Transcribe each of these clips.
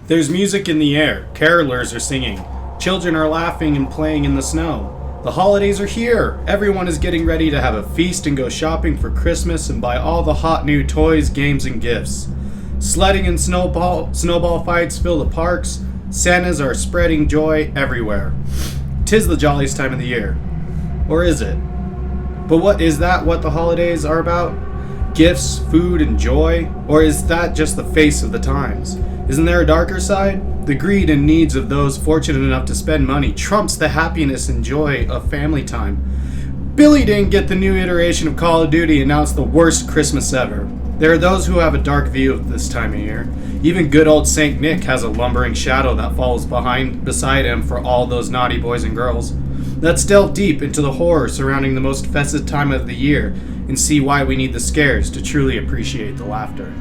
There's music in the air. Carolers are singing. Children are laughing and playing in the snow. The holidays are here. Everyone is getting ready to have a feast and go shopping for Christmas and buy all the hot new toys, games, and gifts. Sledding and snowball fights fill the parks. Santas are spreading joy everywhere. 'Tis the jolliest time of the year. Or is it? But what the holidays are about? Gifts, food, and joy? Or is that just the face of the times? Isn't there a darker side? The greed and needs of those fortunate enough to spend money trumps the happiness and joy of family time. Billy didn't get the new iteration of Call of Duty, and now it's the worst Christmas ever. There are those who have a dark view of this time of year. Even good old Saint Nick has a lumbering shadow that falls beside him for all those naughty boys and girls. Let's delve deep into the horror surrounding the most festive time of the year and see why we need the scares to truly appreciate the laughter.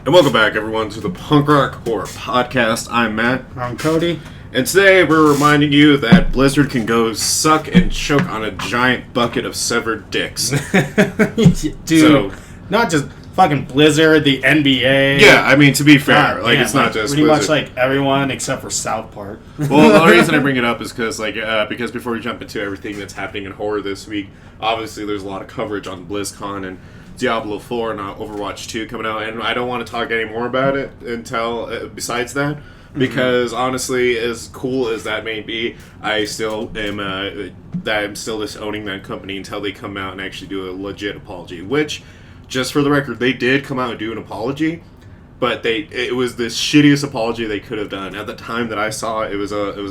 And welcome back, everyone, to the Punk Rock Horror Podcast. I'm Matt. I'm Cody. And today we're reminding you that Blizzard can go suck and choke on a giant bucket of severed dicks. Dude, not just fucking Blizzard, the NBA. Yeah, I mean, to be fair, it's not just pretty Blizzard. much everyone except for South Park. Well, the only reason I bring it up is because before we jump into everything that's happening in horror this week, obviously there's a lot of coverage on BlizzCon and Diablo 4 and Overwatch 2 coming out, and I don't want to talk any more about it until besides that, because honestly, as cool as that may be, I still am I'm still disowning that company until they come out and actually do a legit apology. Which, just for the record, they did come out and do an apology, but it was the shittiest apology they could have done. At the time that I saw it, I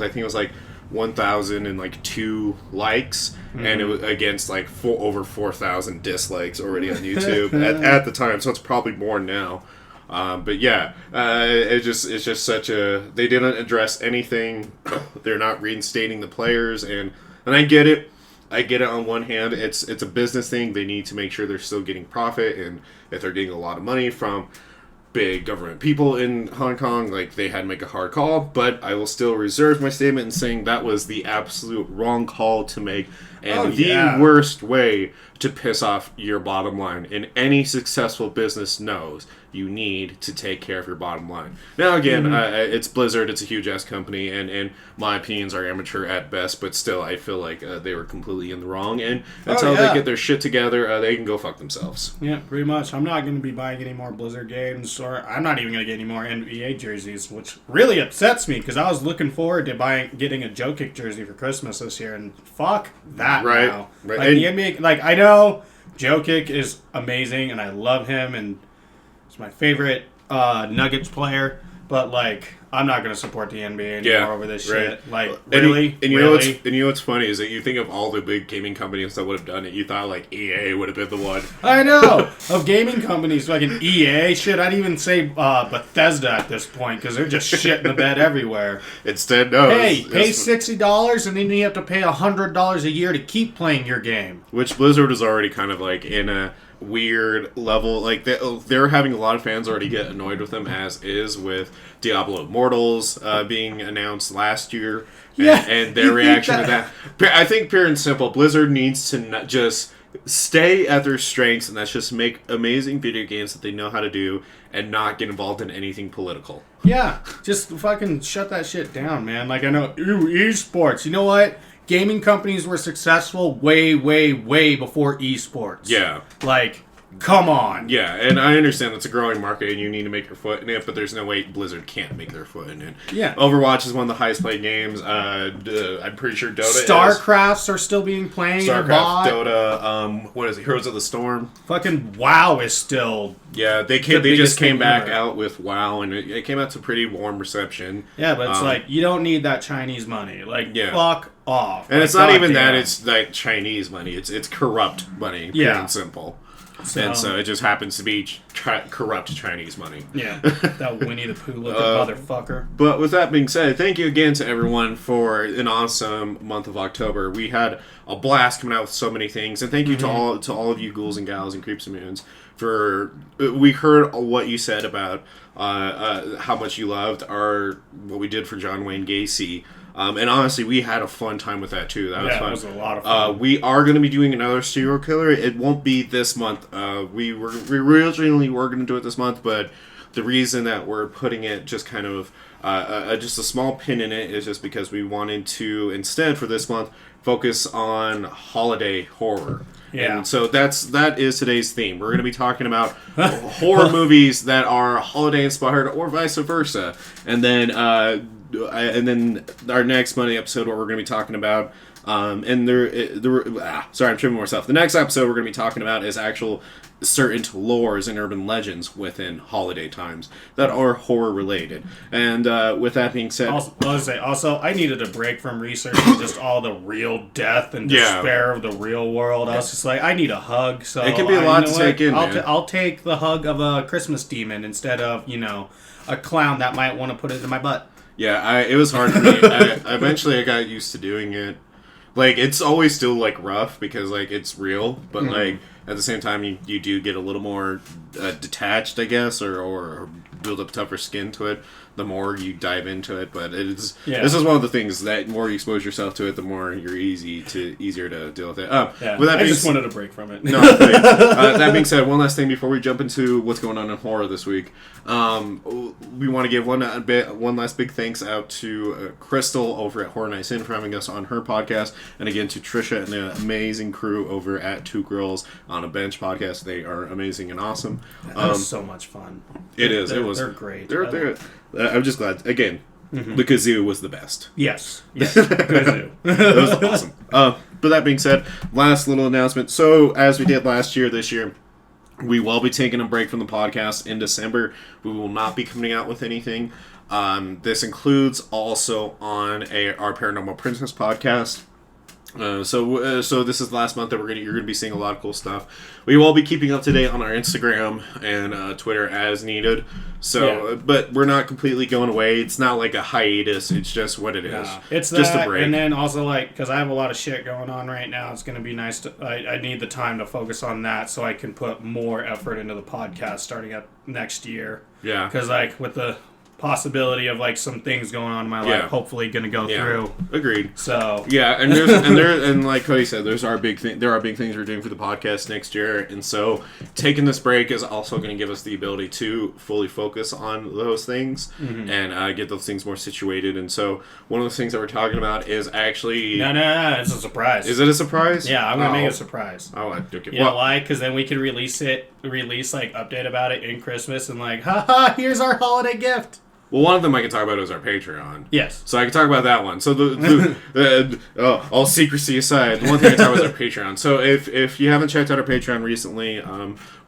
think it was like 1,002 likes, and it was against over 4,000 dislikes already on YouTube at the time, so it's probably more now. But yeah, it's just such a, they didn't address anything. They're not reinstating the players, and I get it. I get it. On one hand, it's a business thing. They need to make sure they're still getting profit, and if they're getting a lot of money from big government people in Hong Kong, they had to make a hard call, but I will still reserve my statement in saying that was the absolute wrong call to make, and the worst way to piss off your bottom line. And any successful business knows you need to take care of your bottom line. Now again, it's Blizzard, it's a huge ass company, and my opinions are amateur at best, but still I feel like they were completely in the wrong, and until they get their shit together, they can go fuck themselves. Yeah, pretty much. I'm not going to be buying any more Blizzard games, or I'm not even going to get any more NBA jerseys, which really upsets me, because I was looking forward to getting a Jokic jersey for Christmas this year, and fuck that now. Right. The NBA, I know Jokic is amazing, and I love him, and he's my favorite Nuggets player, but I'm not going to support the NBA anymore over this shit. Really? And you know what's funny is that you think of all the big gaming companies that would have done it. You thought EA would have been the one. I know of gaming companies, EA shit. I'd even say Bethesda at this point, because they're just shit in the bed everywhere. Instead, no. Hey, pay $60 and then you have to pay $100 a year to keep playing your game. Which Blizzard is already kind of in a weird level. They're having a lot of fans already get annoyed with them, as is with Diablo Immortals being announced last year, and their reaction to that. I think pure and simple, Blizzard needs to not just stay at their strengths, and that's just make amazing video games that they know how to do and not get involved in anything political. Yeah, just fucking shut that shit down, man. I know, esports, you know what? Gaming companies were successful way, way, way before esports. Yeah. Come on. Yeah, and I understand it's a growing market and you need to make your foot in it, but there's no way Blizzard can't make their foot in it. Yeah. Overwatch is one of the highest played games. I'm pretty sure Dota StarCrafts are still being played. StarCraft, Dota, what is it? Heroes of the Storm. Fucking WoW is still... Yeah, they just came back out with WoW, and it came out to pretty warm reception. Yeah, but it's you don't need that Chinese money. Fuck off. And it's not even that it's Chinese money. It's corrupt money, pure and simple. And so it just happens to be corrupt Chinese money. Yeah, that Winnie the Pooh looking motherfucker. But with that being said, thank you again to everyone for an awesome month of October. We had a blast coming out with so many things, and thank you to all of you ghouls and gals and creeps and moons for. We heard what you said about how much you loved what we did for John Wayne Gacy. And honestly, we had a fun time with that too. That was fun. It was a lot of fun. We are going to be doing another serial killer. It won't be this month. We originally were going to do it this month, but the reason that we're putting it just kind of just a small pin in it is just because we wanted to instead for this month focus on holiday horror. Yeah. And so that is today's theme. We're going to be talking about horror movies that are holiday inspired or vice versa. And then our next Monday episode, what we're going to be talking about, sorry, I'm tripping myself. The next episode we're going to be talking about is actual certain lores and urban legends within holiday times that are horror related. And with that being said, also, I needed a break from researching just all the real death and despair of the real world. I was just like, I need a hug. So it can be a lot to take in. I'll take the hug of a Christmas demon instead of a clown that might want to put it in my butt. Yeah, it was hard for me. Eventually I got used to doing it. Like, it's always still, like, rough because, like, it's real, but, like, at the same time, you do get a little more detached, I guess, or build up tougher skin to it the more you dive into it. But this is one of the things that the more you expose yourself to it, the more you're easier to deal with it. I just wanted a break from it. No, that being said, one last thing before we jump into what's going on in horror this week. We want to give one last big thanks out to Crystal over at Horror Nights In for having us on her podcast, and again to Trisha and the amazing crew over at Two Girls on a Bench podcast. They are amazing and awesome. That was so much fun. It is. They're great. I'm just glad. Again, the kazoo was the best. Yes. Kazoo. It was awesome. But that being said, last little announcement. So as we did last year, this year, we will be taking a break from the podcast in December. We will not be coming out with anything. This includes also on our Paranormal Princess podcast. So this is the last month that you're gonna be seeing a lot of cool stuff. We will be keeping up to date on our Instagram and Twitter as needed. So, but we're not completely going away. It's not like a hiatus. It's just what it is. It's just that, a break. And then also because I have a lot of shit going on right now. It's gonna be nice to. I need the time to focus on that so I can put more effort into the podcast starting up next year. Yeah. Because with the possibility of some things going on in my life hopefully going to go through. Agreed. So and like Cody said, there are big things we're doing for the podcast next year, and so taking this break is also going to give us the ability to fully focus on those things and get those things more situated. And so one of the things that we're talking about is actually no, it's a surprise. Is it a surprise? Yeah, I'm gonna make it a surprise. Oh, okay. You know why? Because then we can release update about it in Christmas and haha, here's our holiday gift. Well, one of them I can talk about is our Patreon. Yes. So I can talk about that one. So all secrecy aside, the one thing I can talk about is our Patreon. So if you haven't checked out our Patreon recently,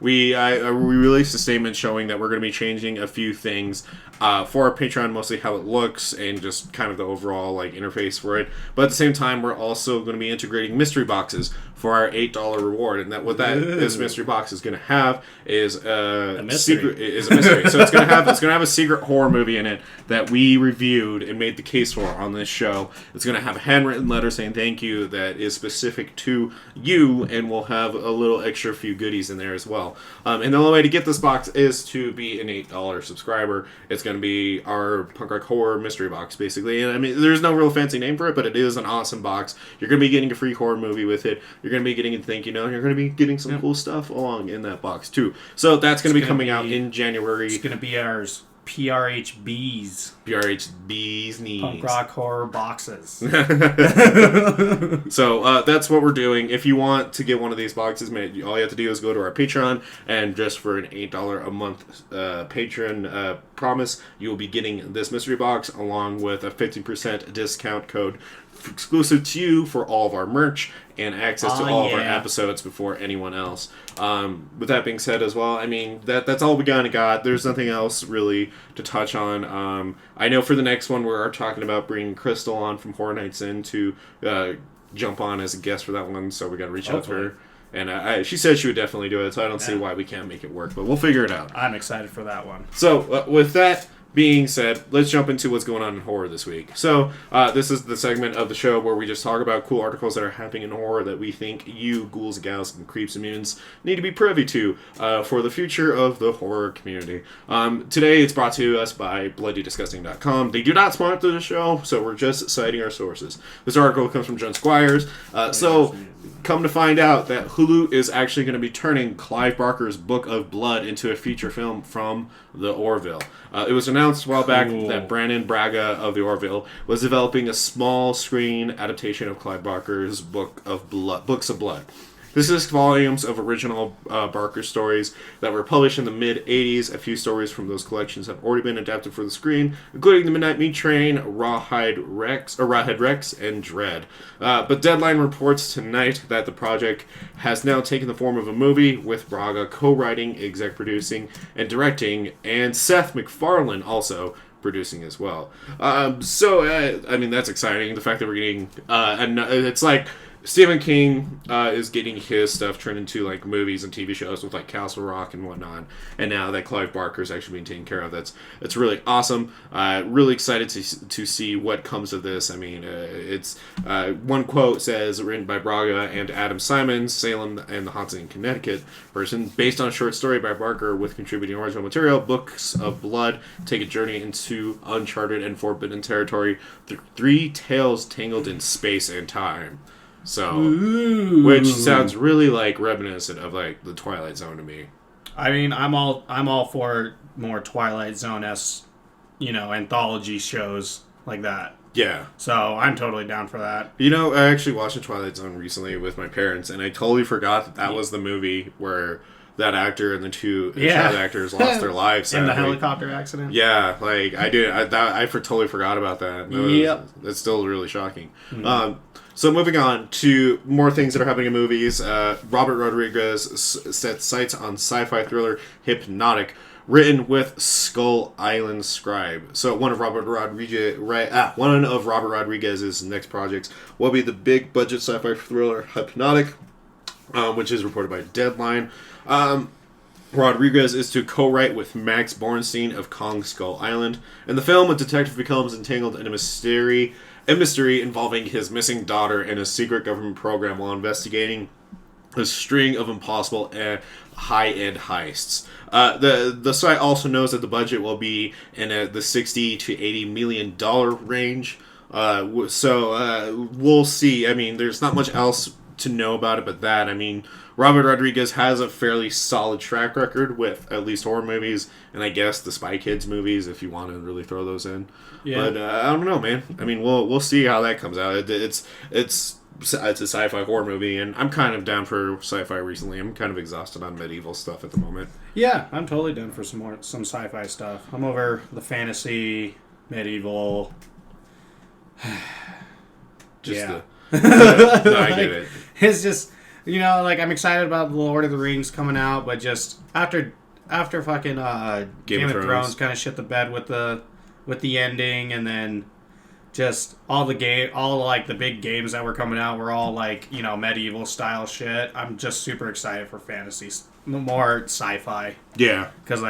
we released a statement showing that we're going to be changing a few things for our Patreon, mostly how it looks and just kind of the overall interface for it. But at the same time, we're also going to be integrating mystery boxes for our $8 reward, and this mystery box is going to have is a mystery. So it's going to have a secret horror movie in it that we reviewed and made the case for on this show. It's going to have a handwritten letter saying thank you that is specific to you, and we'll have a little extra few goodies in there as well. And the only way to get this box is to be an $8 subscriber. It's going to be our punk rock horror mystery box, basically. And I mean, there's no real fancy name for it, but it is an awesome box. You're going to be getting a free horror movie with it. You're going to be getting a thank you note. You're going to be getting some cool stuff along in that box too. So that's going to be coming out in January. It's going to be ours. PRHBs. PRHBs needs. Punk rock horror boxes. So that's what we're doing. If you want to get one of these boxes, all you have to do is go to our Patreon, and just for an $8 a month patron promise, you will be getting this mystery box along with a 50% discount code exclusive to you for all of our merch and access to all of our episodes before anyone else. With that being said as well, I mean, that's all we kind of got. There's nothing else really to touch on. I know for the next one we're talking about bringing Crystal on from Horror Nights In to jump on as a guest for that one, so we got to reach out to her. And she said she would definitely do it, so I don't see why we can't make it work, but we'll figure it out. I'm excited for that one. So with that, being said, let's jump into what's going on in horror this week. So, this is the segment of the show where we just talk about cool articles that are happening in horror that we think you, ghouls, gals, and creeps and mutants, need to be privy to for the future of the horror community. Today, it's brought to us by BloodyDisgusting.com. They do not sponsor the show, so we're just citing our sources. This article comes from John Squires. Come to find out that Hulu is actually going to be turning Clive Barker's Book of Blood into a feature film from the Orville. It was announced a while back that Brandon Braga of the Orville was developing a small screen adaptation of Clive Barker's Books of Blood. This is volumes of original Barker stories that were published in the mid-'80s. A few stories from those collections have already been adapted for the screen, including The Midnight Meat Train, Rawhead Rex, and Dread. But Deadline reports tonight that the project has now taken the form of a movie, with Braga co-writing, exec producing, and directing, and Seth MacFarlane also producing as well. I mean, that's exciting. The fact that we're getting... it's like... Stephen King is getting his stuff turned into like movies and TV shows with like Castle Rock and whatnot, and now that Clive Barker is actually being taken care of, that's really awesome. Really excited to see what comes of this. I mean, it's one quote says, written by Braga and Adam Simons, Salem and the Haunted in Connecticut person, based on a short story by Barker with contributing original material. Books of Blood take a journey into uncharted and forbidden territory, three tales tangled in space and time. So, which sounds really like reminiscent of like the Twilight Zone to me. I mean, I'm all for more Twilight Zone-esque, anthology shows like that. Yeah. So I'm totally down for that. I actually watched the Twilight Zone recently with my parents, and I totally forgot that was the movie where that actor and the two child actors lost their lives in the helicopter accident. Yeah, like I did. I totally forgot about that. That's still really shocking. Mm-hmm. So moving on to more things that are happening in movies. Robert Rodriguez sets sights on sci-fi thriller Hypnotic, written with Skull Island scribe. So one of Robert Rodriguez's next projects will be the big budget sci-fi thriller Hypnotic, which is reported by Deadline. Rodriguez is to co-write with Max Bornstein of Kong Skull Island. In the film, a detective becomes entangled in a mystery involving his missing daughter and a secret government program while investigating a string of impossible high-end heists. The site also knows that the budget will be in the $60 to $80 million range. So we'll see. I mean, there's not much else to know about it but that. I mean, Robert Rodriguez has a fairly solid track record with at least horror movies, and I guess the Spy Kids movies, if you want to really throw those in. Yeah. But I don't know, man. I mean, we'll see how that comes out. It's a sci-fi horror movie, and I'm kind of down for sci-fi recently. I'm kind of exhausted on medieval stuff at the moment. Yeah, I'm totally down for some sci-fi stuff. I'm over the fantasy, medieval. No, I get it. It's just, I'm excited about The Lord of the Rings coming out, but just after fucking Game of Thrones kind of shit the bed with the ending, and then just all the big games that were coming out were all medieval style shit. I'm just super excited for fantasy, more sci-fi. Yeah, because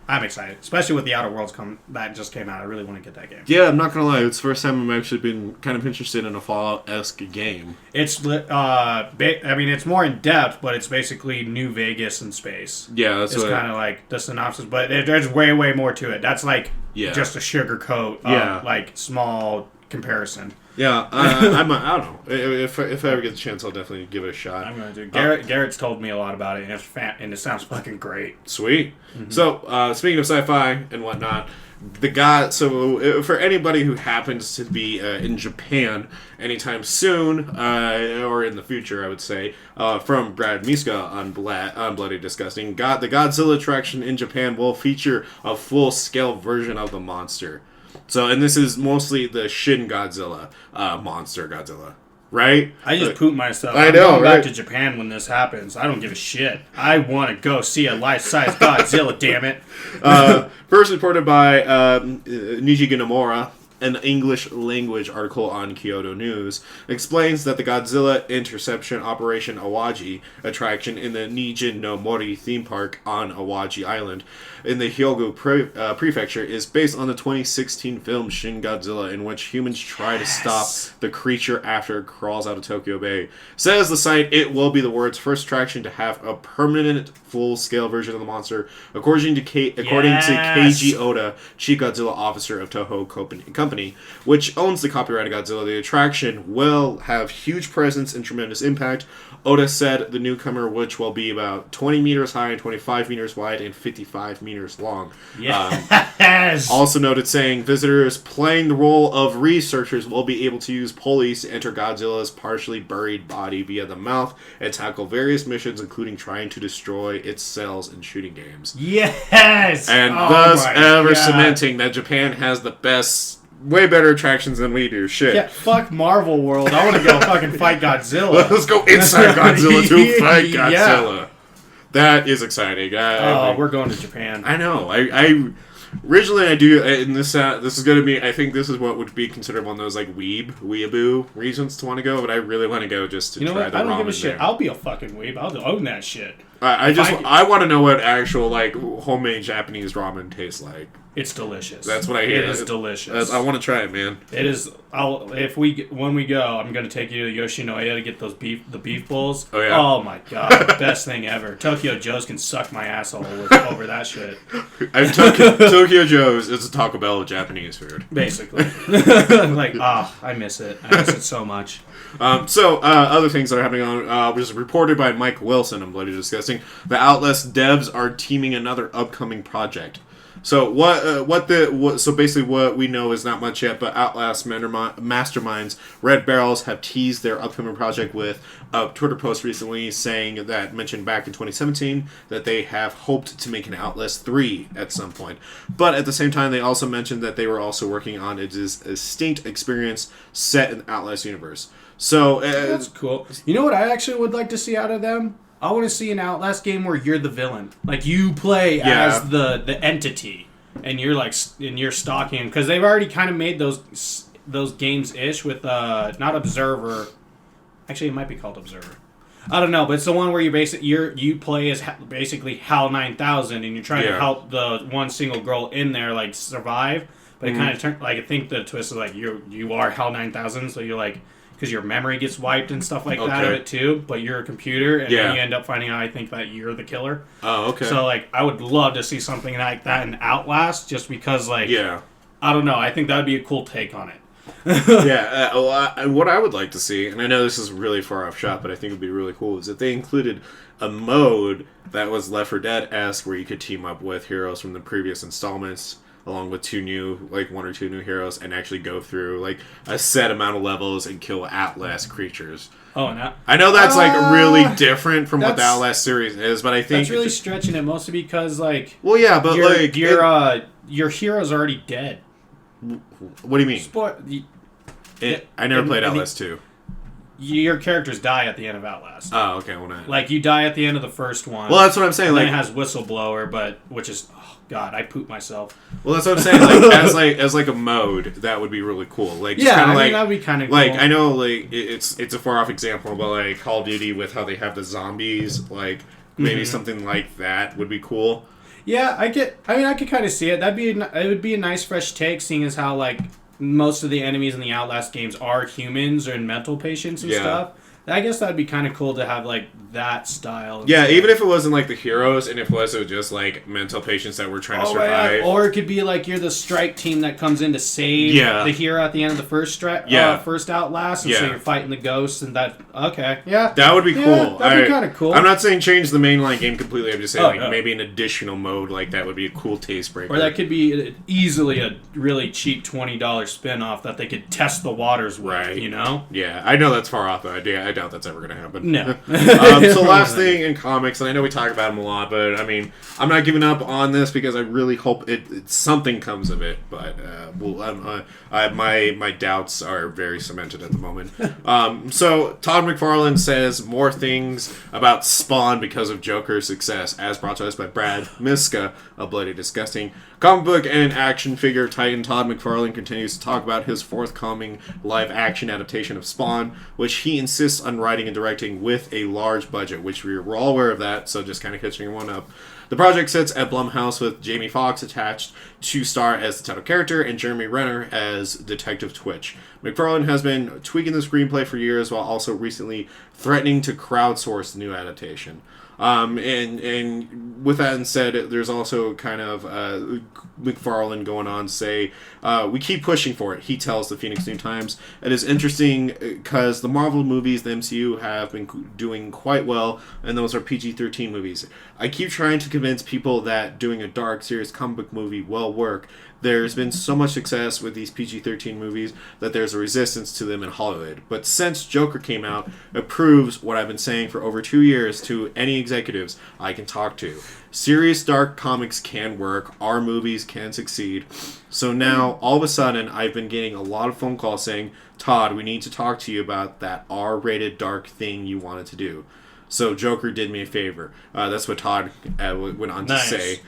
I'm excited, especially with the Outer Worlds that just came out. I really want to get that game. Yeah, I'm not gonna lie, it's the first time I've actually been kind of interested in a Fallout-esque game. It's it's more in depth, but it's basically New Vegas in space. Yeah, that's kind of like the synopsis, but there's way more to it. That's just a sugar coat, small comparison. Yeah, I don't know. If I ever get the chance, I'll definitely give it a shot. I'm going to do. Garrett's told me a lot about it, and it sounds fucking great. Sweet. Mm-hmm. So, speaking of sci-fi and whatnot, for anybody who happens to be in Japan anytime soon, or in the future, I would say, from Brad Miska on Bloody Disgusting, the Godzilla attraction in Japan will feature a full-scale version of the monster. So, and this is mostly the Shin Godzilla, monster Godzilla, right? I just pooped myself. I know, I'm going right? back to Japan when this happens. I don't give a shit. I want to go see a life-size Godzilla, damn it. First reported by Niji Ginomura, an English language article on Kyoto News, explains that the Godzilla Interception Operation Awaji attraction in the Nijin no Mori theme park on Awaji Island in the Hyogo prefecture is based on the 2016 film Shin Godzilla, in which humans try to stop the creature after it crawls out of Tokyo Bay. Says the site, it will be the world's first attraction to have a permanent full-scale version of the monster, according to Keiji Oda, Chief Godzilla Officer of Toho Company, which owns the copyrighted Godzilla. The attraction will have huge presence and tremendous impact. Oda said the newcomer, which will be about 20 meters high and 25 meters wide and 55 meters long. Yes! Also noted saying visitors playing the role of researchers will be able to use pulleys to enter Godzilla's partially buried body via the mouth and tackle various missions, including trying to destroy its cells in shooting games. Yes! And thus cementing that Japan has the best, way better attractions than we do. Shit. Yeah, fuck Marvel World. I want to go fucking fight Godzilla. Let's go inside Godzilla to fight Godzilla. Yeah. That is exciting. We're going to Japan. I know. I originally I do, and this is going to be, I think this is what would be considered one of those like weeaboo reasons to want to go, but I really want to go just to try the ramen there. I don't give a shit. I'll be a fucking weeb. I'll own that shit. I want to know what actual like homemade Japanese ramen tastes like. It's delicious. That's what I hear. It is delicious. I want to try it, man. It is. When we go, I'm gonna take you to Yoshinoya to get the beef bowls. Oh yeah. Oh my god, best thing ever. Tokyo Joe's can suck my asshole over that shit. Tokyo Joe's is a Taco Bell of Japanese food, basically. I miss it. I miss it so much. Other things that are happening on was reported by Mike Wilson. I'm bloody disgusting. The Outlast devs are teaming another upcoming project. So basically what we know is not much yet, but Outlast masterminds Red Barrels have teased their upcoming project with a Twitter post recently saying that, mentioned back in 2017, that they have hoped to make an Outlast 3 at some point. But at the same time, they also mentioned that they were also working on a distinct experience set in the Outlast universe. So that's cool. You know what I actually would like to see out of them? I want to see an Outlast game where you're the villain. Like, you play as the entity, and you're stalking him. Because they've already kind of made those games-ish with, not Observer. Actually, it might be called Observer. I don't know, but it's the one where you play as basically HAL 9000, and you're trying to help the one single girl in there, like, survive. But it kind of turned, like, I think the twist is, like, you are HAL 9000, so you're, like... Because your memory gets wiped and stuff like that of it too, but you're a computer, and then you end up finding out, I think, that you're the killer. Oh, okay. So, like, I would love to see something like that in Outlast, just because, like, I don't know, I think that would be a cool take on it. What I would like to see, and I know this is really far off shot, but I think it would be really cool, is if they included a mode that was Left 4 Dead-esque, where you could team up with heroes from the previous installments, along with one or two new heroes, and actually go through like a set amount of levels and kill Outlast creatures. Oh, no. I know that's like really different from what the Outlast series is, but I think that's really stretching it, mostly because like your hero's already dead. What do you mean? I never played Outlast 2. Your characters die at the end of Outlast. Oh, okay. Well, like you die at the end of the first one. Well, that's what I'm saying. And like then it has Whistleblower, which is God, I poop myself. Well, that's what I'm saying. As a mode, that would be really cool. Like, just that'd be kind of cool. Like, I know, like it's a far off example, but like Call of Duty with how they have the zombies, like maybe something like that would be cool. Yeah, I could kind of see it. It would be a nice fresh take, seeing as how like most of the enemies in the Outlast games are humans or mental patients and stuff. I guess that'd be kind of cool to have like that style. Yeah, even if it wasn't like the heroes, and if it was just like mental patients that were trying to survive. Yeah. Or it could be like you're the strike team that comes in to save the hero at the end of the first first Outlast, and so you're fighting the ghosts and that. Okay, that would be cool. That'd be kind of cool. I'm not saying change the mainline game completely. I'm just saying maybe an additional mode like that would be a cool taste breaker. Or that could be easily a really cheap $20 spin-off that they could test the waters with. Right. You know? Yeah, I know that's far off, but I doubt that's ever going to happen. No. So last thing in comics, and I know we talk about them a lot, but I mean, I'm not giving up on this because I really hope something comes of it. But my doubts are very cemented at the moment. So Todd McFarlane says more things about Spawn because of Joker's success, as brought to us by Brad Miska of Bloody Disgusting. Comic book and action figure titan Todd McFarlane continues to talk about his forthcoming live-action adaptation of Spawn, which he insists on writing and directing with a large budget, which we're all aware of that, so just kind of catching one up. The project sits at Blumhouse with Jamie Foxx attached to star as the title character and Jeremy Renner as Detective Twitch. McFarlane has been tweaking the screenplay for years while also recently threatening to crowdsource the new adaptation. And with that said, there's also kind of McFarlane going on to say, we keep pushing for it, he tells the Phoenix New Times. It is interesting because the Marvel movies, the MCU, have been doing quite well, and those are PG-13 movies. I keep trying to convince people that doing a dark, serious comic book movie will work. There's been so much success with these PG-13 movies that there's a resistance to them in Hollywood. But since Joker came out, it proves what I've been saying for over 2 years to any executives I can talk to. Serious dark comics can work. Our movies can succeed. So now, all of a sudden, I've been getting a lot of phone calls saying, Todd, we need to talk to you about that R-rated dark thing you wanted to do. So Joker did me a favor. That's what Todd went on to say.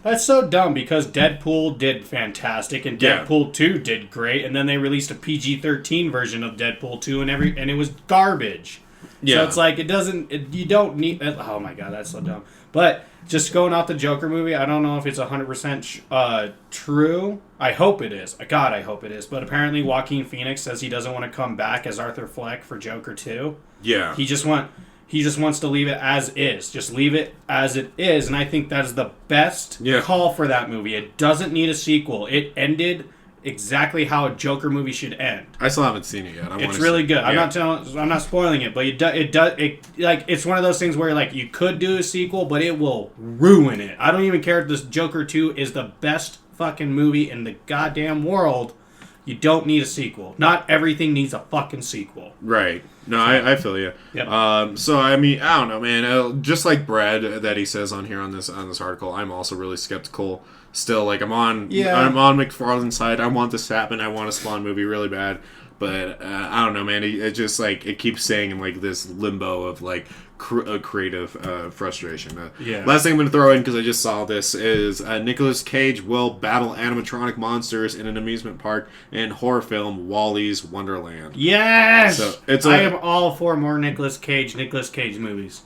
That's so dumb because Deadpool did fantastic and Deadpool 2 did great, and then they released a PG-13 version of Deadpool 2 and it was garbage. Yeah. So it's like you don't need. Oh my god, that's so dumb. But just going off the Joker movie, I don't know if it's 100% true. I hope it is. God, I hope it is. But apparently, Joaquin Phoenix says he doesn't want to come back as Arthur Fleck for Joker 2. Yeah. He just wants to leave it as is. Just leave it as it is, and I think that is the best call for that movie. It doesn't need a sequel. It ended exactly how a Joker movie should end. I still haven't seen it yet. It's really good. I'm not spoiling it, but it's one of those things where like you could do a sequel, but it will ruin it. I don't even care if this Joker 2 is the best fucking movie in the goddamn world. You don't need a sequel. Not everything needs a fucking sequel. Right. No, I feel you. Yep. So I mean, I don't know, man. Just like Brad that he says on here on this article, I'm also really skeptical. Still, like I'm on McFarlane's side. I want this to happen. I want a Spawn movie really bad, but I don't know, man. It just like it keeps saying in like this limbo of like creative frustration. Last thing I'm going to throw in, because I just saw this, is Nicolas Cage will battle animatronic monsters in an amusement park in horror film Wally's Wonderland. Yes! So I am all for more Nicolas Cage movies.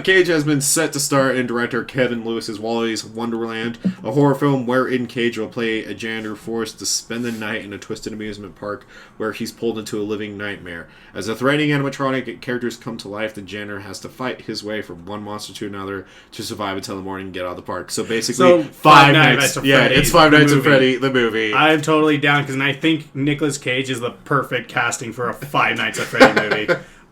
Cage has been set to star in director Kevin Lewis's Wally's Wonderland, a horror film wherein Cage will play a janitor forced to spend the night in a twisted amusement park where he's pulled into a living nightmare. As the threatening animatronic characters come to life, the janitor has to fight his way from one monster to another to survive until the morning and get out of the park. So basically, Five Nights at Freddy. Yeah, it's Five Nights at Freddy, the movie. I'm totally down because I think Nicolas Cage is the perfect casting for a Five Nights at Freddy movie.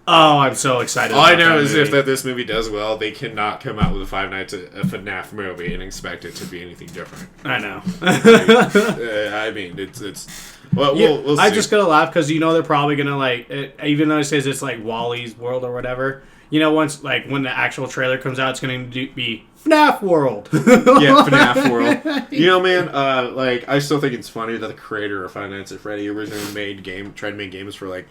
Oh, I'm so excited. All I know is if this movie does well, they cannot come out with a Five Nights at FNAF movie and expect it to be anything different. I know. I mean, it's. Well, we'll see. I just gotta laugh because they're probably gonna like, even though it says it's like Wally's World or whatever. Once like when the actual trailer comes out, it's gonna be FNAF World. Yeah, FNAF World. Man, like I still think it's funny that the creator of Five Nights at Freddy originally tried to make games for like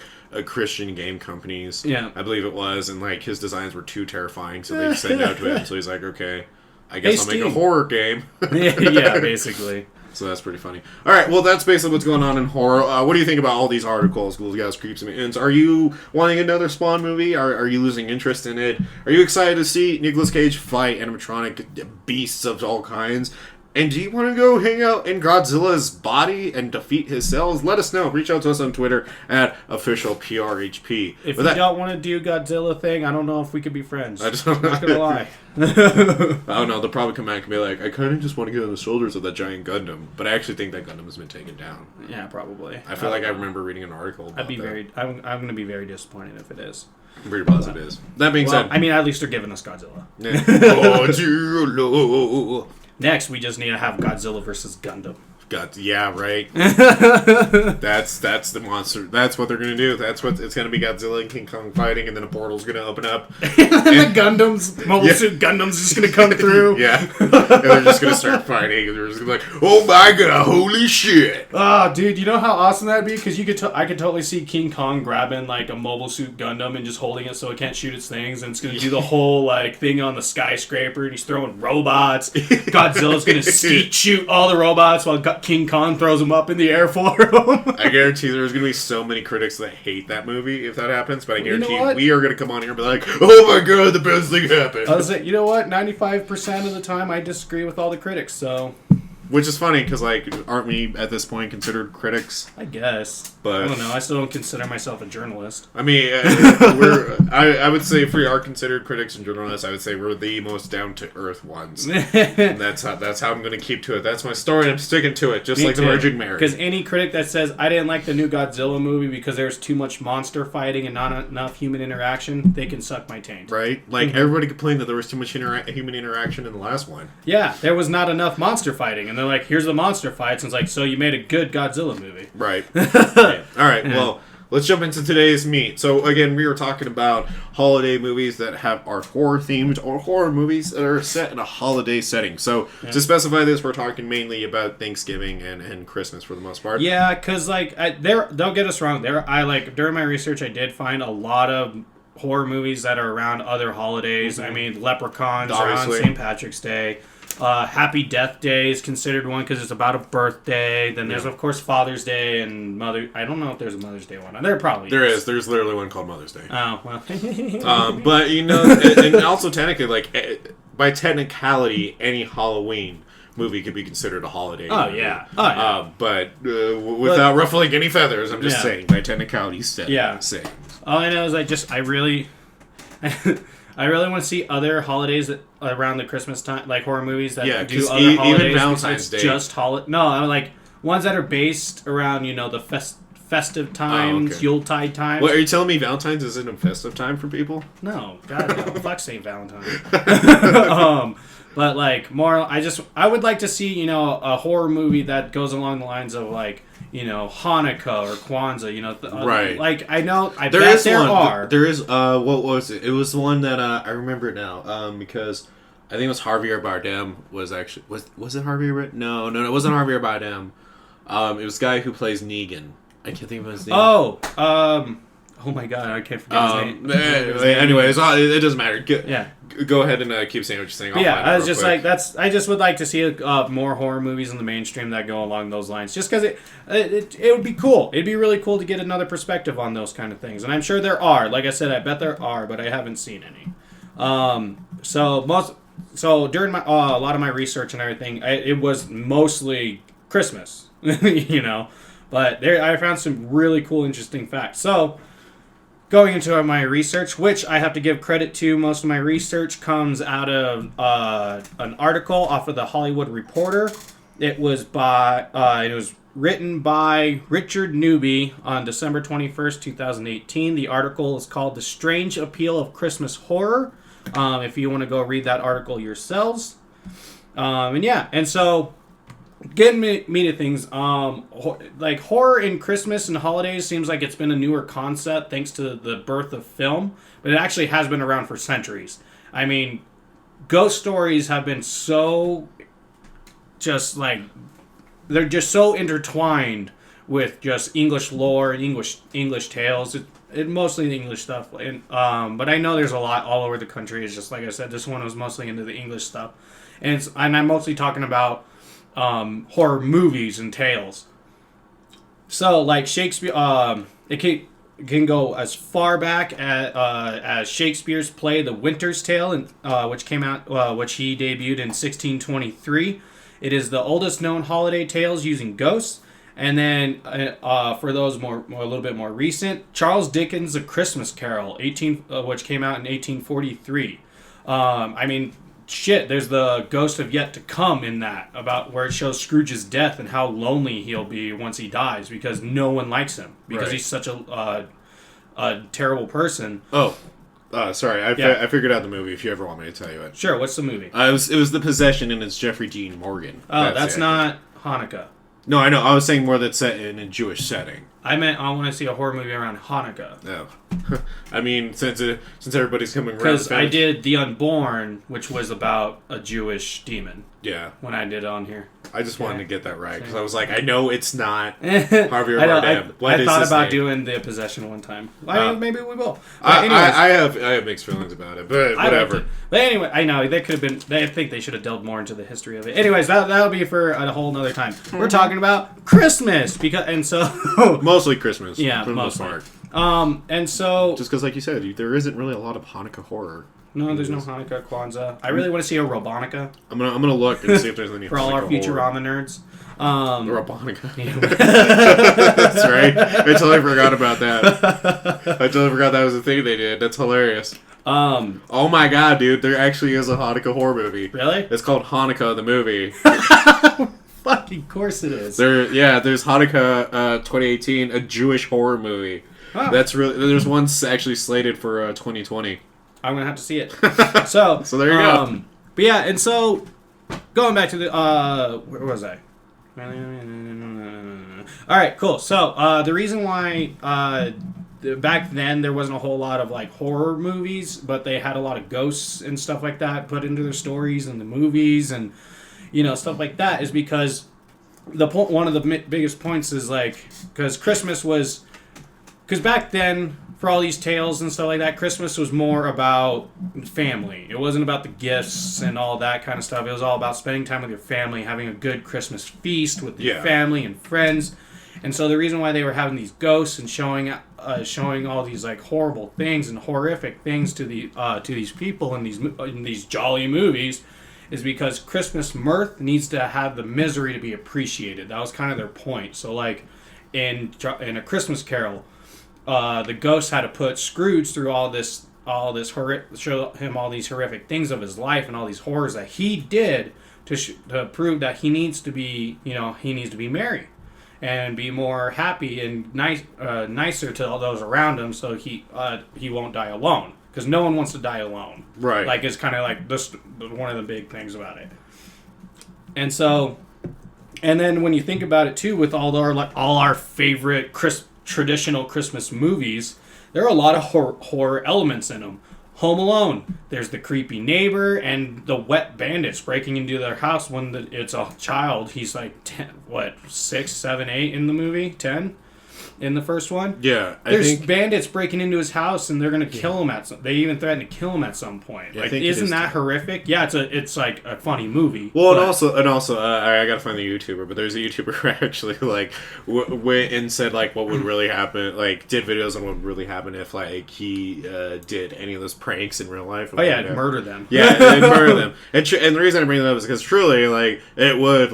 Christian game companies. Yeah, I believe it was, and like his designs were too terrifying, so they said no to him. So he's like, okay, I guess I'll make a horror game. Yeah, basically. So that's pretty funny. All right, well, that's basically what's going on in horror. What do you think about all these articles, Ghouls, Guys, Creeps, and Ins? Are you wanting another Spawn movie? Are you losing interest in it? Are you excited to see Nicolas Cage fight animatronic beasts of all kinds? And do you want to go hang out in Godzilla's body and defeat his cells? Let us know. Reach out to us on Twitter at officialprhp. If you don't want to do Godzilla thing, I don't know if we could be friends. I'm not going to lie. I don't know. They'll probably come back and be like, I kind of just want to get on the shoulders of that giant Gundam. But I actually think that Gundam has been taken down. Yeah, probably. I feel like I remember reading an article about I'm going to be very disappointed if it is. I'm pretty positive it is. That being said... I mean, at least they're giving us Godzilla. Godzilla. Next, we just need to have Godzilla versus Gundam. God, yeah, right. That's the monster. That's what they're gonna do. That's what it's gonna be. Godzilla and King Kong fighting, and then a portal's gonna open up, and the Gundams, Mobile Suit Gundams, just gonna come through. Yeah, and they're just gonna start fighting, and they're just gonna be like, "Oh my god, holy shit!" Oh, dude, you know how awesome that'd be? Because I could totally see King Kong grabbing like a Mobile Suit Gundam and just holding it so it can't shoot its things, and it's gonna do the whole like thing on the skyscraper, and he's throwing robots. Godzilla's gonna shoot all the robots while King Kong throws them up in the air for him. I guarantee there's going to be so many critics that hate that movie if that happens, but I guarantee what? we are going to come on here and be like, oh my god, the best thing happened. I was like, you know what? 95% of the time I disagree with all the critics, so... Which is funny, because, like, aren't we, at this point, considered critics? I guess. But I don't know. I still don't consider myself a journalist. I mean, I would say if we are considered critics and journalists, I would say we're the most down-to-earth ones. And that's how I'm going to keep to it. That's my story, and I'm sticking to it, just Me like too. the Virgin Mary. Because any critic that says, I didn't like the new Godzilla movie because there's too much monster fighting and not enough human interaction, they can suck my taint. Right? Like, everybody complained that there was too much human interaction in the last one. Yeah, there was not enough monster fighting. And they're like, here's the monster fights. And it's like, so you made a good Godzilla movie. Right. Right. All right, well, let's jump into today's meat. So, again, we were talking about holiday movies that are horror-themed, or horror movies that are set in a holiday setting. So, to specify this, we're talking mainly about Thanksgiving and Christmas for the most part. Yeah, because, like, don't get us wrong. During my research, I did find a lot of horror movies that are around other holidays. I mean, Leprechauns around St. Patrick's Day. Happy Death Day is considered one because it's about a birthday. Then there's, of course, Father's Day and Mother... I don't know if there's a Mother's Day one. There probably is. There's literally one called Mother's Day. Oh, well. But, you know, and also technically, like, by technicality, any Halloween movie could be considered a holiday movie. Yeah. Oh, yeah. But without ruffling any feathers, I'm just saying, by technicality, saying. All I know is I really want to see other holidays around the Christmas time, like horror movies that do other holidays. Even Valentine's Day. Just No, I'm like ones that are based around, the festive times, Yuletide times. What, are you telling me Valentine's isn't a festive time for people? No, God, no. Fuck St. Valentine. But like more, I would like to see, a horror movie that goes along the lines of like, Hanukkah or Kwanzaa, right. Like, I know, There are. There is, what was it? It was the one that, I remember it now, because I think it was Javier Bardem was it Javier? No, it wasn't Javier Bardem. It was the guy who plays Negan. I can't think of his name. Oh my god, I can't forget his name. Anyway, it doesn't matter. Yeah. Go ahead and keep saying what you're saying. I was just quick. I just would like to see more horror movies in the mainstream that go along those lines. Just because it would be cool. It'd be really cool to get another perspective on those kind of things. And I'm sure there are. Like I said, I bet there are, but I haven't seen any. So during my a lot of my research and everything, it was mostly Christmas, But I found some really cool, interesting facts. So, going into my research, which I have to give credit to, most of my research comes out of an article off of the Hollywood Reporter. It was written by Richard Newby on December 21st, 2018. The article is called "The Strange Appeal of Christmas Horror." If you want to go read that article yourselves, and so. Getting me to things, like horror in Christmas and holidays seems like it's been a newer concept thanks to the birth of film, but it actually has been around for centuries. I mean, ghost stories have been so they're just so intertwined with just English lore and English tales. It mostly the English stuff, and but I know there's a lot all over the country. It's just like I said, this one was mostly into the English stuff, and I'm mostly talking about horror movies and tales. So, like Shakespeare, it can go as far back as Shakespeare's play *The Winter's Tale*, which came out, which he debuted in 1623. It is the oldest known holiday tales using ghosts. And then, for those a little bit more recent, Charles Dickens' *A Christmas Carol*, which came out in 1843. There's the Ghost of Yet to Come in that, about where it shows Scrooge's death and how lonely he'll be once he dies because no one likes him because he's such a terrible person. Sorry, I figured out the movie if you ever want me to tell you it. Sure, what's the movie? It was The Possession, and it's Jeffrey Dean Morgan. Oh, that's not Hanukkah. No, I know. I was saying more that's set in a Jewish setting. I meant I want to see a horror movie around Hanukkah. No. I mean, since everybody's coming around. Because I did The Unborn, which was about a Jewish demon. Yeah. When I did it on here. I just wanted to get that right. Because I was like, I know it's not Javier Bardem. I thought about doing The Possession one time. Maybe we will. I have mixed feelings about it, but whatever. But anyway, I know they could have been. I think they should have delved more into the history of it. Anyways, that'll be for a whole nother time. We're talking about Christmas mostly Christmas. Yeah, for the most part. And so just because, like you said, there isn't really a lot of Hanukkah horror. No, there's no Hanukkah, Kwanzaa. I really want to see a Robonica. I'm gonna look and see if there's any for all our Futurama nerds. Robonica. That's right. I totally forgot about that. I totally forgot that was a thing they did. That's hilarious. Oh my god, dude! There actually is a Hanukkah horror movie. Really? It's called Hanukkah the movie. Fucking course it is. There's Hanukkah 2018, a Jewish horror movie. Oh. There's one actually slated for 2020. I'm gonna have to see it. So there you go. But yeah, and so going back to the where was I? All right, cool. So the reason why back then there wasn't a whole lot of like horror movies, but they had a lot of ghosts and stuff like that put into their stories and the movies and stuff like that is because one of the biggest points is like because back then, for all these tales and stuff like that, Christmas was more about family. It wasn't about the gifts and all that kind of stuff. It was all about spending time with your family, having a good Christmas feast with your family and friends. And so the reason why they were having these ghosts and showing all these like horrible things and horrific things to these people in these jolly movies is because Christmas mirth needs to have the misery to be appreciated. That was kind of their point. So like in A Christmas Carol, the ghost had to put Scrooge through all this show him all these horrific things of his life and all these horrors that he did to prove that he needs to be merry and be more happy and nicer to all those around him, so he won't die alone, because no one wants to die alone. Right. Like it's kind of like this one of the big things about it. And so, and then when you think about it too, with all our favorite traditional Christmas movies, there are a lot of horror elements in them. Home Alone, there's the creepy neighbor and the wet bandits breaking into their house when it's a child. He's like 6, 7, 8 in the movie, 10 in the first one. Yeah, there's bandits breaking into his house and they're gonna kill him they even threaten to kill him at some point. Like, isn't that horrific? Yeah, it's like a funny movie. Well, and also, I gotta find the YouTuber, but there's a YouTuber who actually like went and said like what would really happen, like did videos on what would really happen if like he did any of those pranks in real life. Murder them. Yeah, murder them. And the reason I bring that up is because truly, like, it would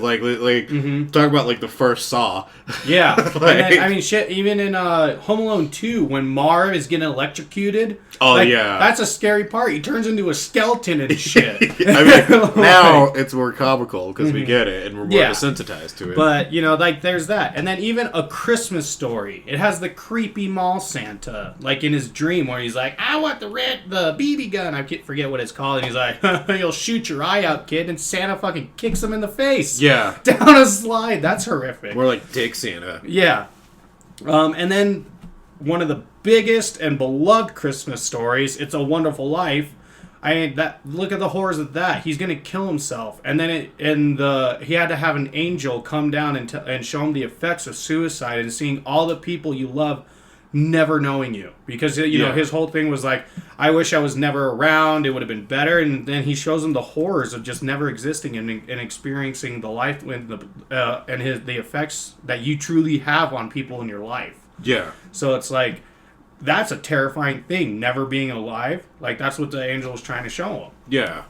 talk about like the first Saw. Yeah, I mean, shit. Even in Home Alone 2, when Marv is getting electrocuted. Oh, yeah. That's a scary part. He turns into a skeleton and shit. I mean, now it's more comical because we get it and we're more desensitized to it. But, there's that. And then even A Christmas Story. It has the creepy mall Santa, like in his dream, where he's like, I want the BB gun. I forget what it's called. And he's like, you'll shoot your eye out, kid. And Santa fucking kicks him in the face. Yeah. Down a slide. That's horrific. More like Dick Santa. Yeah. And then one of the biggest and beloved Christmas stories, It's a Wonderful Life. Look at the horrors of that. He's gonna kill himself, and then he had to have an angel come down and show him the effects of suicide and seeing all the people you love never knowing you, because his whole thing was like, I wish I was never around. It would have been better. And then he shows him the horrors of just never existing and experiencing the life and the effects that you truly have on people in your life. Yeah. So it's like, that's a terrifying thing, never being alive. Like, that's what the angel was trying to show him. Yeah.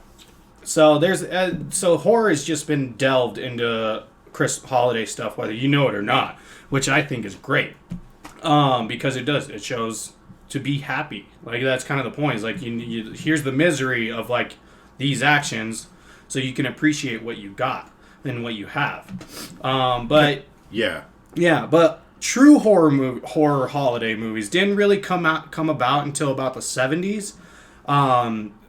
So so horror has just been delved into holiday stuff, whether you know it or not, which I think is great. Because it shows to be happy. Like, that's kind of the point. It's like, here's the misery of like these actions, so you can appreciate what you got and what you have. But true horror holiday movies didn't really come about until about the 70s.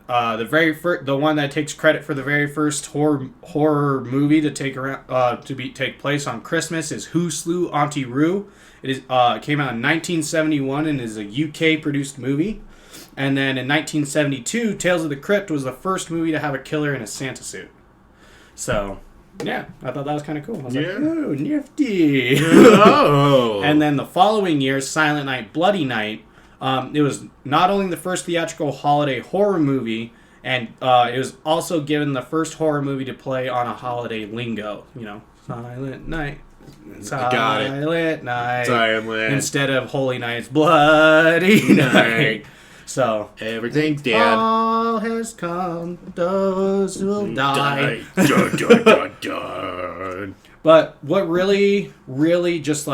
the one that takes credit for the very first horror movie to take place on Christmas is Who Slew Auntie Roo. It came out in 1971 and is a UK produced movie. And then in 1972, Tales of the Crypt was the first movie to have a killer in a Santa suit. So, yeah, I thought that was kind of cool. I was like, oh, nifty. Oh. And then the following year, Silent Night, Bloody Night. It was not only the first theatrical holiday horror movie, and it was also given the first horror movie to play on a holiday lingo. You know, Silent Night. Silent Night. Silent. Instead of Holy Night's Bloody Night. So, everything's dead. All has come, those will die. Dun, dun, dun, dun. But what really, really just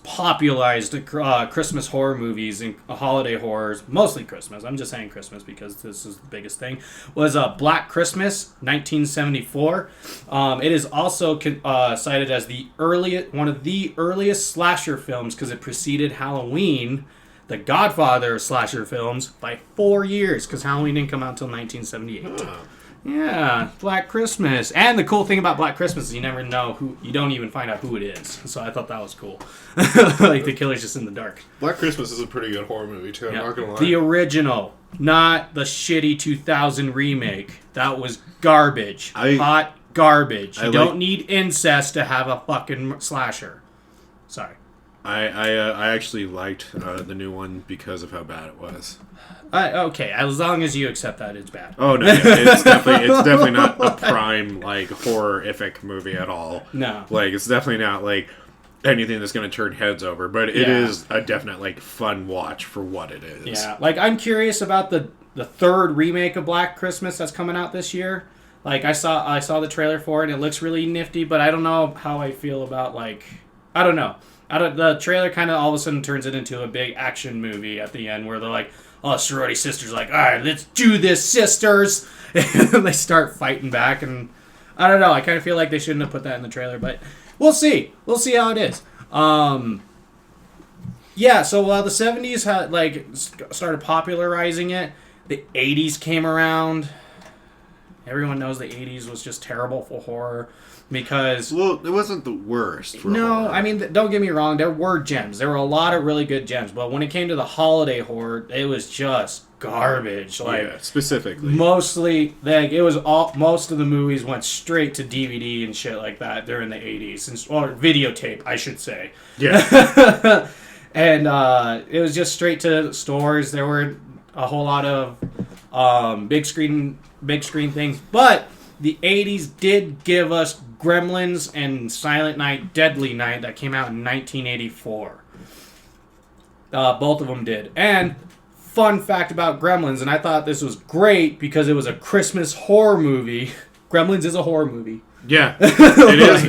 popularized Christmas horror movies and holiday horrors, mostly Christmas. I'm just saying Christmas because this is the biggest thing. Was Black Christmas, 1974. It is also cited as one of the earliest slasher films because it preceded Halloween, the Godfather of slasher films, by 4 years because Halloween didn't come out until 1978. Yeah, Black Christmas. And the cool thing about Black Christmas is you never know you don't even find out who it is. So I thought that was cool. Like the killer's just in the dark. Black Christmas is a pretty good horror movie too, I'm not gonna lie. The original, not the shitty 2000 remake. That was garbage. Hot garbage. You don't need incest to have a fucking slasher. Sorry. I actually liked the new one because of how bad it was. Okay, as long as you accept that it's bad. Oh no, yeah, it's definitely not a prime horrorific movie at all. No, it's definitely not anything that's going to turn heads over. But it is a definite fun watch for what it is. Yeah, I'm curious about the third remake of Black Christmas that's coming out this year. I saw the trailer for it. And it looks really nifty, but I don't know how I feel about I don't know. The trailer kind of all of a sudden turns it into a big action movie at the end where they're like, oh, sorority sisters all right, let's do this, sisters. And they start fighting back. And I don't know. I kind of feel like they shouldn't have put that in the trailer. But we'll see. We'll see how it is. Yeah, so while the 70s had started popularizing it, the 80s came around. Everyone knows the 80s was just terrible for horror. Because... Well, it wasn't the worst. No, I mean, don't get me wrong. There were gems. There were a lot of really good gems. But when it came to the holiday horror, it was just garbage. Specifically. Mostly, it was most of the movies went straight to DVD and shit like that during the 80s. Or videotape, I should say. Yeah. And it was just straight to stores. There were a whole lot of big screen things. But... the 80s did give us Gremlins and Silent Night, Deadly Night that came out in 1984. Both of them did. And fun fact about Gremlins, and I thought this was great because it was a Christmas horror movie. Gremlins is a horror movie. Yeah, it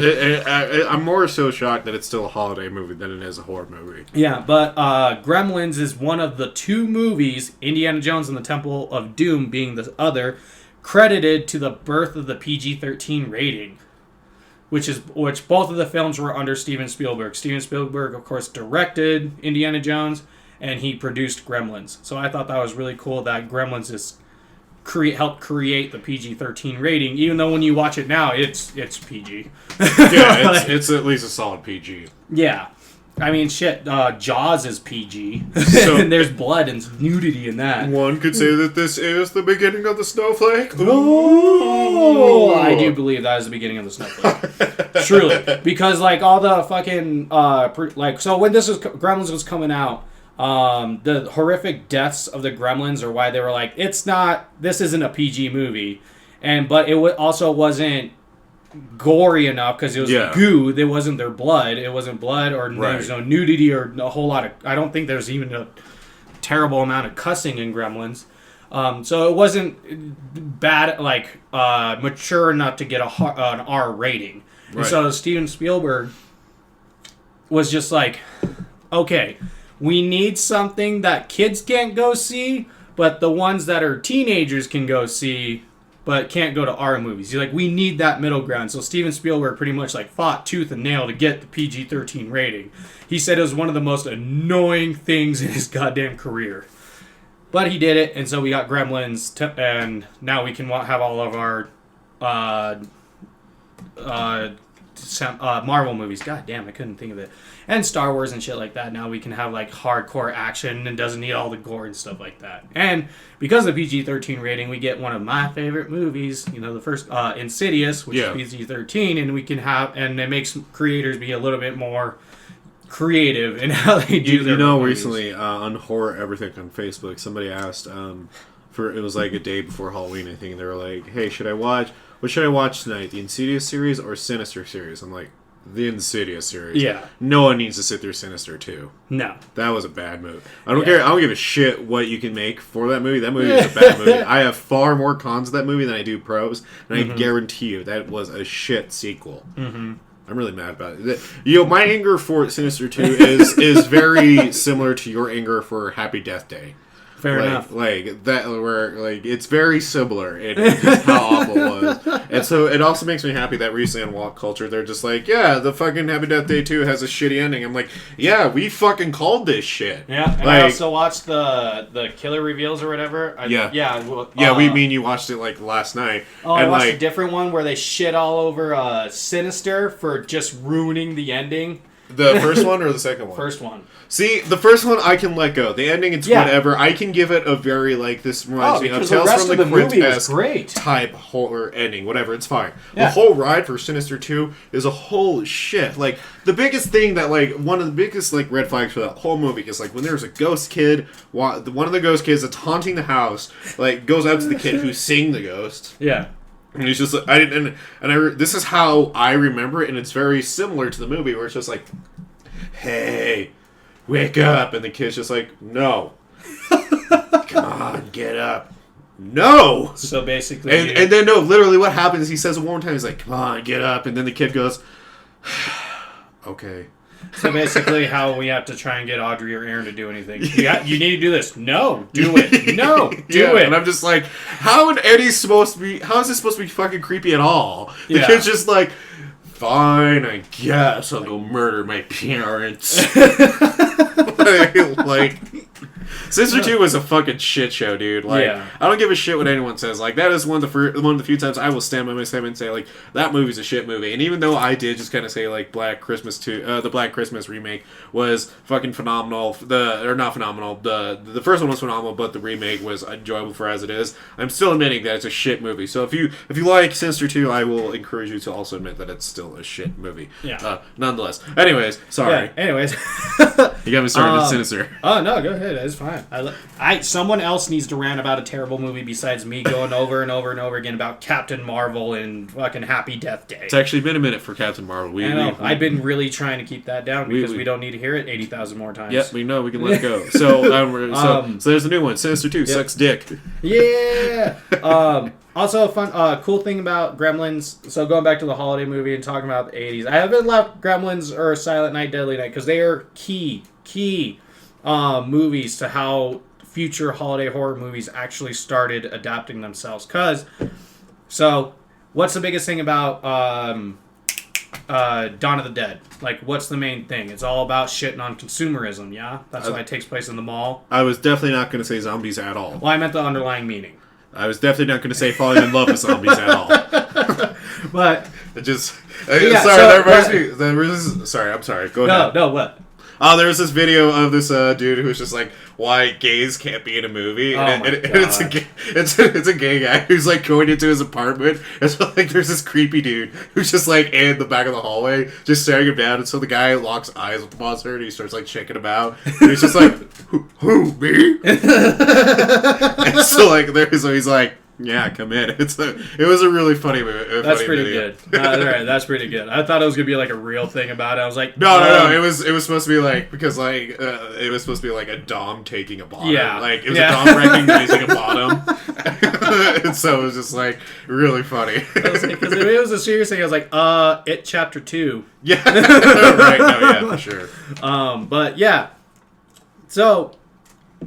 is. I'm more so shocked that it's still a holiday movie than it is a horror movie. Yeah, but Gremlins is one of the two movies, Indiana Jones and the Temple of Doom being the other, credited to the birth of the PG-13 rating, which both of the films were under Steven Spielberg. Steven Spielberg, of course, directed Indiana Jones, and he produced Gremlins. So I thought that was really cool that Gremlins helped create the PG-13 rating, even though when you watch it now, it's PG. Yeah, it's at least a solid PG. Yeah. I mean, shit, Jaws is PG. So, and there's blood and nudity in that. One could say that this is the beginning of the snowflake. Ooh. I do believe that is the beginning of the snowflake. Truly. Because, all the fucking, so when Gremlins was coming out, the horrific deaths of the Gremlins are why they were like, this isn't a PG movie. But it also wasn't gory enough because it was goo. There wasn't their blood. It wasn't blood, or there was no nudity, or a whole lot of... I don't think there's even a terrible amount of cussing in Gremlins. So it wasn't bad, mature enough to get an R rating. Right. And so Steven Spielberg was just like, okay, we need something that kids can't go see, but the ones that are teenagers can go see, but can't go to our movies. He's like, we need that middle ground. So Steven Spielberg pretty much fought tooth and nail to get the PG-13 rating. He said it was one of the most annoying things in his goddamn career. But he did it, and so we got Gremlins, and now we can have all of our Marvel movies. God damn, I couldn't think of it. And Star Wars and shit like that. Now we can have like hardcore action and doesn't need all the gore and stuff like that. And because of the PG-13 rating, we get one of my favorite movies. You know, the first Insidious, which is PG-13, and we can have, and it makes creators be a little bit more creative in how they do their movies. Recently on Horror Everything on Facebook, somebody asked it was like a day before Halloween, I think, and they were like, "Hey, what should I watch tonight? The Insidious series or Sinister series?" I'm like, the Insidious series. Yeah. No one needs to sit through Sinister 2. No. That was a bad movie. I don't care. I don't give a shit what you can make for that movie. That movie is a bad movie. I have far more cons of that movie than I do pros, and I guarantee you that was a shit sequel. Mm-hmm. I'm really mad about it. My anger for Sinister 2 is very similar to your anger for Happy Death Day. Fair enough. Like that, where like it's very similar in just how awful it was, and so it also makes me happy that recently on Walk Culture they're just like, yeah, the fucking Happy Death Day 2 has a shitty ending. I'm like, yeah, we fucking called this shit. Yeah, and I also watched the killer reveals or whatever. You watched it like last night. Oh, and I watched a different one where they shit all over Sinister for just ruining the ending. The first one or the second one? First one. See, the first one I can let go. The ending, it's whatever. I can give it a very, like, this reminds me of Tales from the Crypt type horror ending. Whatever, it's fine. Yeah. The whole ride for Sinister 2 is a whole shit. Like, the biggest thing that, like, one of the biggest, like, red flags for that whole movie is, like, when there's a ghost kid, one of the ghost kids that's haunting the house, like, goes out to the kid who's seeing the ghost. Yeah. And he's just like, this is how I remember it, and it's very similar to the movie, where it's just like, hey, wake up, and the kid's just like, no. Come on, get up. No! So basically... And then, no, literally what happens is he says it one more time, he's like, come on, get up, and then the kid goes, okay. So basically how we have to try and get Audrey or Aaron to do anything. You need to do this. No, do it. No, do it. And I'm just like, how is this supposed to be fucking creepy at all? The kid's just like, fine, I guess I'll go murder my parents. like Sister 2 was a fucking shit show, dude. Like, I don't give a shit what anyone says. Like, that is one of the few times I will stand by myself and say, like, that movie's a shit movie. And even though I did just kind of say, like, Black Christmas 2, the Black Christmas remake was fucking phenomenal. Not phenomenal. The first one was phenomenal, but the remake was enjoyable for as it is. I'm still admitting that it's a shit movie. So if you like Sinister 2, I will encourage you to also admit that it's still a shit movie. Yeah. Nonetheless. Anyways, sorry. Yeah, anyways. You got me started with Sinister. Oh, no, go ahead. It's fine. Someone else needs to rant about a terrible movie besides me going over and over and over again about Captain Marvel and fucking Happy Death Day. It's actually been a minute for Captain Marvel. I've been really trying to keep that down because we don't need to hear it 80,000 more times. Yep, we know. We can let it go. So there's a new one. Sinister 2, sucks dick. Yeah! Also, a fun, cool thing about Gremlins, so going back to the holiday movie and talking about the 80s, I haven't left Gremlins or Silent Night, Deadly Night, because they are key movies to how future holiday horror movies actually started adapting themselves. So, what's the biggest thing about Dawn of the Dead? Like, what's the main thing? It's all about shitting on consumerism, yeah? That's why it takes place in the mall. I was definitely not going to say zombies at all. Well, I meant the underlying meaning. I was definitely not going to say falling in love with zombies at all. But... It just... that reminds me... Sorry, I'm sorry. Go ahead. No, what? Oh, there was this video of this dude who's just like, why gays can't be in a movie, and it's a gay guy who's like going into his apartment, and so like there's this creepy dude who's just like in the back of the hallway, just staring him down, and so the guy locks eyes with the monster, and he starts like shaking him out, and he's just like, who me? And so like he's like, yeah, come in. It was a really funny movie. That's pretty good. Alright, that's pretty good. I thought it was gonna be like a real thing about it. I was like, no. It was supposed to be like, because like it was supposed to be like a dom taking a bottom. Yeah, like it was a dom recognizing a bottom. And so it was just like really funny. Because if it was a serious thing, I was like, It Chapter 2. Yeah, right. No, yeah, for sure. But yeah, so.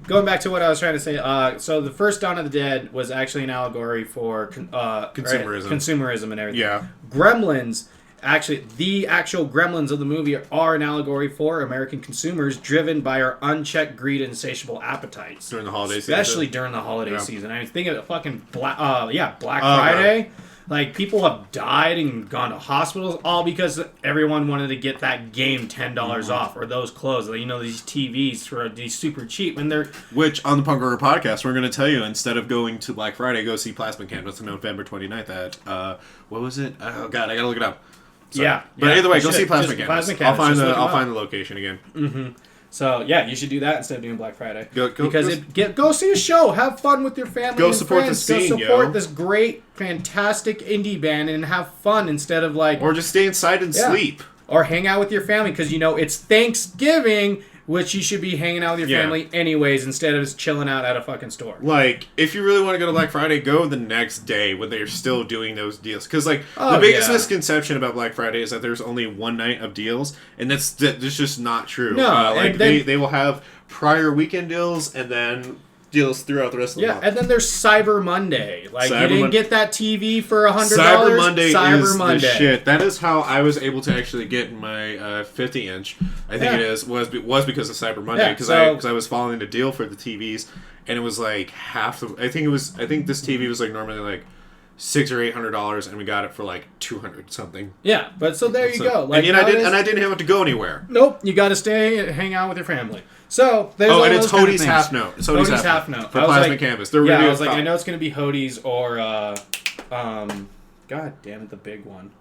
Going back to what I was trying to say, so the first Dawn of the Dead was actually an allegory for consumerism. Consumerism and everything. Yeah. Gremlins actually, the actual gremlins of the movie are an allegory for American consumers driven by our unchecked greed and insatiable appetites. During the holiday season. Especially during the holiday season. I mean, think of it, fucking Black Friday. Like, people have died and gone to hospitals all because everyone wanted to get that game $10 off, or those clothes. You know, these TVs for these super cheap, and they're... Which, on the Punk Rocker Podcast, we're going to tell you, instead of going to Black Friday, go see Plasma Canvas on November 29th at, what was it? Oh, God, I got to look it up. Sorry. Yeah. But either way, go see Plasma Canvas. I'll find the location again. Mm-hmm. So, yeah, you should do that instead of doing Black Friday. Go see a show. Have fun with your family Go and support friends. the scene, Go support yo. this great, fantastic indie band and have fun instead of, like... Or just stay inside and sleep. Or hang out with your family because, you know, it's Thanksgiving, which you should be hanging out with your family anyways instead of just chilling out at a fucking store. Like, if you really want to go to Black Friday, go the next day when they're still doing those deals. Because, like, the biggest misconception about Black Friday is that there's only one night of deals, and that's just not true. No, they will have prior weekend deals and then deals throughout the rest of the month. Yeah, and then there's Cyber Monday. Like, you didn't get that TV for $100. Cyber Monday is Monday. the shit. That is how I was able to actually get my 50-inch. I think it is was because of Cyber Monday because I was following the deal for the TVs, and it was like half the. I think this TV was like normally like $600 or $800, and we got it for like $200 something. Yeah, but so there you go. Like, and I didn't have to go anywhere. Nope, you got to stay and hang out with your family. So there's all and those it's kind of Hody's things. half note. It's Hody's half note for I was Plasma Canvas. I was like, I know it's gonna be Hody's or God damn it, the big one.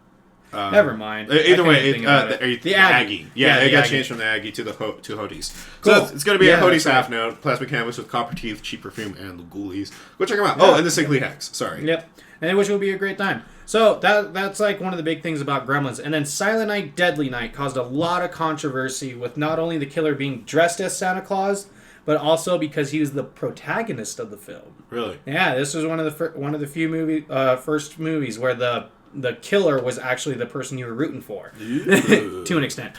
Never mind. Either way, the Aggie. Yeah, it got Aggie. changed from the Aggie to Hody's. Cool. So it's going to be a Hody's right. half note, Plasma Canvas with copper teeth, cheap perfume, and the ghoulies. Go check them out. Oh, and the Sickly Hex. Sorry. Yep. And which will be a great time. So that's like one of the big things about Gremlins. And then Silent Night, Deadly Night caused a lot of controversy with not only the killer being dressed as Santa Claus, but also because he was the protagonist of the film. Really? Yeah, this was one of the few first movies where the killer was actually the person you were rooting for, to an extent.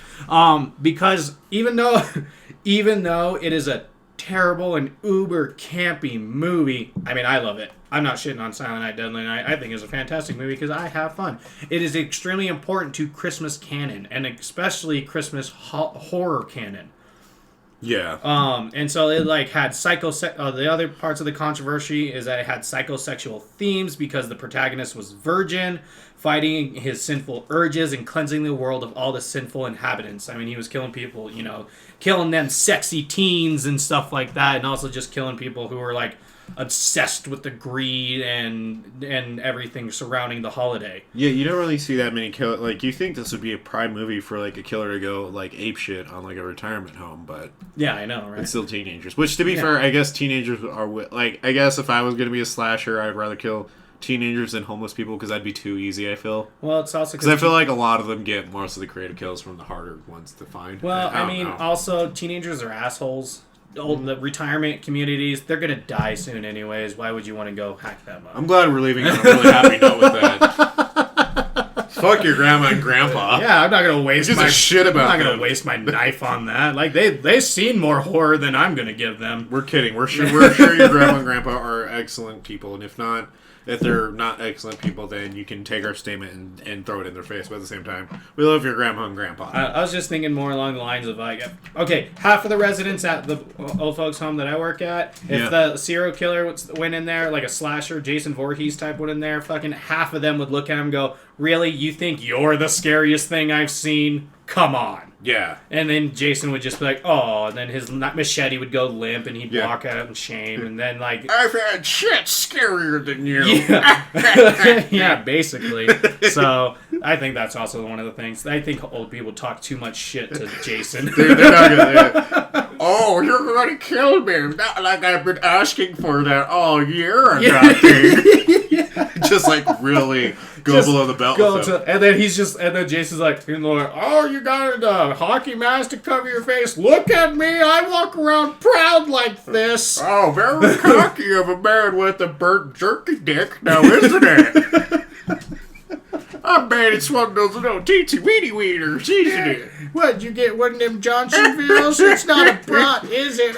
Because even though it is a terrible and uber campy movie, I mean, I love it. I'm not shitting on Silent Night, Deadly Night. I think it's a fantastic movie because I have fun. It is extremely important to Christmas canon, and especially Christmas horror canon. Yeah. And so it like had the other parts of the controversy is that it had psychosexual themes because the protagonist was virgin, fighting his sinful urges and cleansing the world of all the sinful inhabitants. I mean, he was killing people, you know, killing them sexy teens and stuff like that, and also just killing people who were like obsessed with the greed and everything surrounding the holiday. Yeah, you don't really see that many killers. Like, you think this would be a prime movie for like a killer to go like ape shit on like a retirement home, but yeah, I know, right? It's still teenagers. Which, to be fair, I guess teenagers are like. I guess if I was gonna be a slasher, I'd rather kill teenagers than homeless people because that'd be too easy. I feel. Well, it's also because I feel like a lot of them get most of the creative kills from the harder ones to find. Well, I mean, also teenagers are assholes. The retirement communities, they're gonna die soon anyways. Why would you want to go hack them up? I'm glad we're leaving on a really happy note with that. Fuck your grandma and grandpa. Yeah, I'm not gonna waste my shit about. I'm not gonna waste my knife on that. Like they've seen more horror than I'm gonna give them. We're kidding. We're sure your grandma and grandpa are excellent people, and if they're not excellent people, then you can take our statement and throw it in their face. But at the same time, we love your grandma and grandpa. I was just thinking more along the lines of like, okay, half of the residents at the old folks home that I work at, if the serial killer went in there, like a slasher, Jason Voorhees type went in there, fucking half of them would look at him and go, really? You think you're the scariest thing I've seen? Come on. Yeah. And then Jason would just be like, oh, and then his machete would go limp and he'd walk out in shame. And then, like, I've had shit scarier than you. Yeah, yeah, basically. So I think that's also one of the things. I think old people talk too much shit to Jason. They're not gonna, oh, you're going to kill me. Not like I've been asking for that all year. Just like really go below the belt. And then Jason's like, oh, you got a hockey mask to cover your face. Look at me. I walk around proud like this. Oh, very cocky of a man with a burnt jerky dick now, isn't it? I bet it's one of those little teensy weeny wieners, isn't it? What, you get one of them Johnsonvilles? It's not a brat, is it?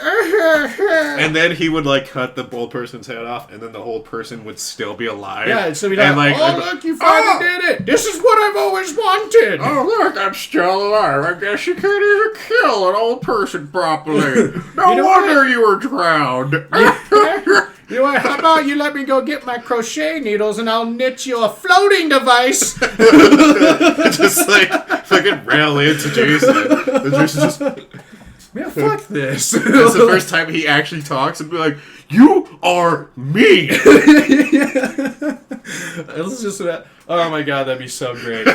And then he would like cut the old person's head off, and then the old person would still be alive. Yeah, so we'd like, oh look, you finally did it! This is what I've always wanted! Oh look, I'm still alive. I guess you can't even kill an old person properly. No wonder you were drowned. You know what? How about you let me go get my crochet needles and I'll knit you a floating device? Just like fucking rail into Jason. The Jason just, man, fuck this. That's the first time he actually talks and be like, "You are me." It's just that. Oh my god, that'd be so great.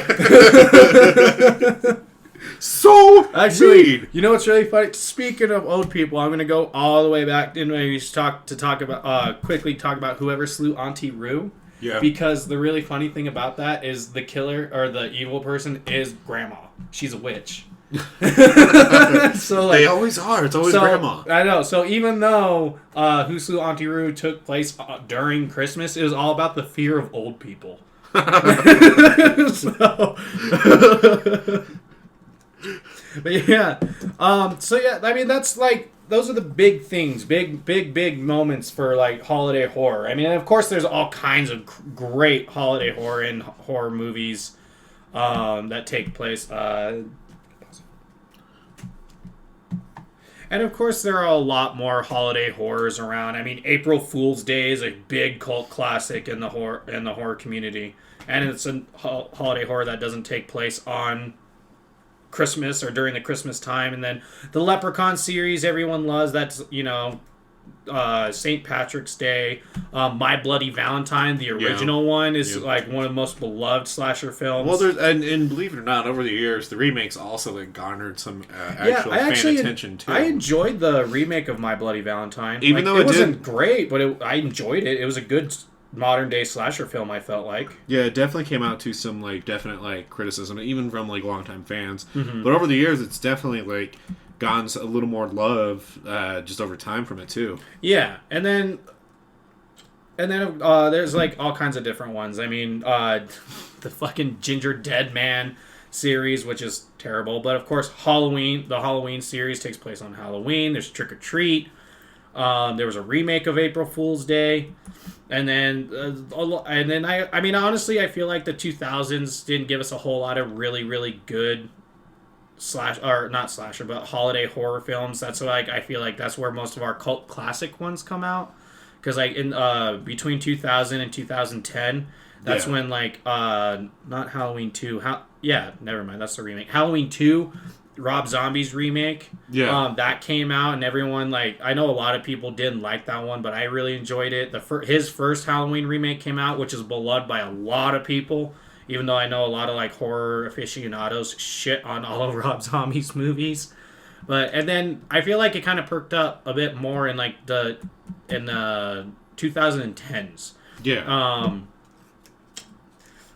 So actually, mean. You know what's really funny? Speaking of old people, I'm gonna go all the way back and maybe quickly talk about whoever slew Auntie Roo. Yeah. Because the really funny thing about that is the killer or the evil person is Grandma. She's a witch. So like, they always are. It's always Grandma. I know. So even though Who Slew Auntie Roo took place during Christmas, it was all about the fear of old people. But yeah, so yeah, I mean that's like those are the big things, big moments for like holiday horror. I mean, of course, there's all kinds of great holiday horror and horror movies that take place. And of course, there are a lot more holiday horrors around. I mean, April Fool's Day is a big cult classic in the horror community, and it's a holiday horror that doesn't take place on Christmas or during the Christmas time. And then the Leprechaun series everyone loves, that's St. Patrick's Day. My Bloody Valentine, the original one, is like one of the most beloved slasher films. Well, there's and believe it or not, over the years the remakes also like garnered some actual fan attention too. I enjoyed the remake of My Bloody Valentine, even though it wasn't great, but I enjoyed it. It was a good modern day slasher film, I felt like. Yeah, it definitely came out to some like definite like criticism, even from like longtime fans. Mm-hmm. But over the years, it's definitely like gotten a little more love just over time from it too. Yeah, and then there's like all kinds of different ones. I mean, the fucking Ginger Dead Man series, which is terrible. But of course, Halloween. The Halloween series takes place on Halloween. There's Trick or Treat. There was a remake of April Fool's Day. And then I mean, honestly, I feel like the 2000s didn't give us a whole lot of really, really good not holiday horror films. That's like, I feel like that's where most of our cult classic ones come out. Because like in between 2000 and 2010, that's when like not Halloween 2. Never mind, that's the remake. Halloween 2. Rob Zombie's remake. Yeah. That came out and everyone like, I know a lot of people didn't like that one, but I really enjoyed it. His first Halloween remake came out, which is beloved by a lot of people, even though I know a lot of like horror aficionados shit on all of Rob Zombie's movies. And then I feel like it kind of perked up a bit more in like the 2010s. Yeah.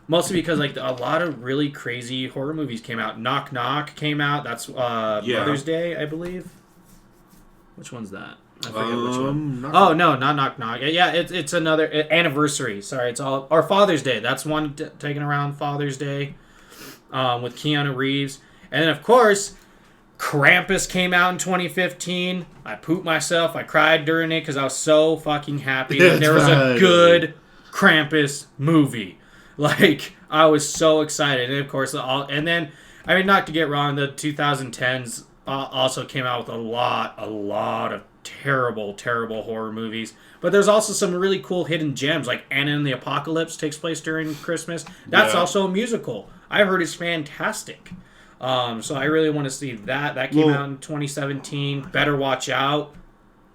Mostly because like a lot of really crazy horror movies came out. Knock Knock came out. That's Mother's Day, I believe. Which one's that? I forget which one. No, not Knock Knock. Yeah, it's another Anniversary. Sorry, it's all or Father's Day. That's one taken around Father's Day, with Keanu Reeves, and then of course, Krampus came out in 2015. I pooped myself. I cried during it because I was so fucking happy that there was a good Krampus movie. Like, I was so excited. And, of course, and then, I mean, not to get wrong, the 2010s also came out with a lot of terrible, terrible horror movies. But there's also some really cool hidden gems, like Anna and the Apocalypse takes place during Christmas. That's also a musical. I heard it's fantastic. So I really want to see that. That came out in 2017. Better Watch Out.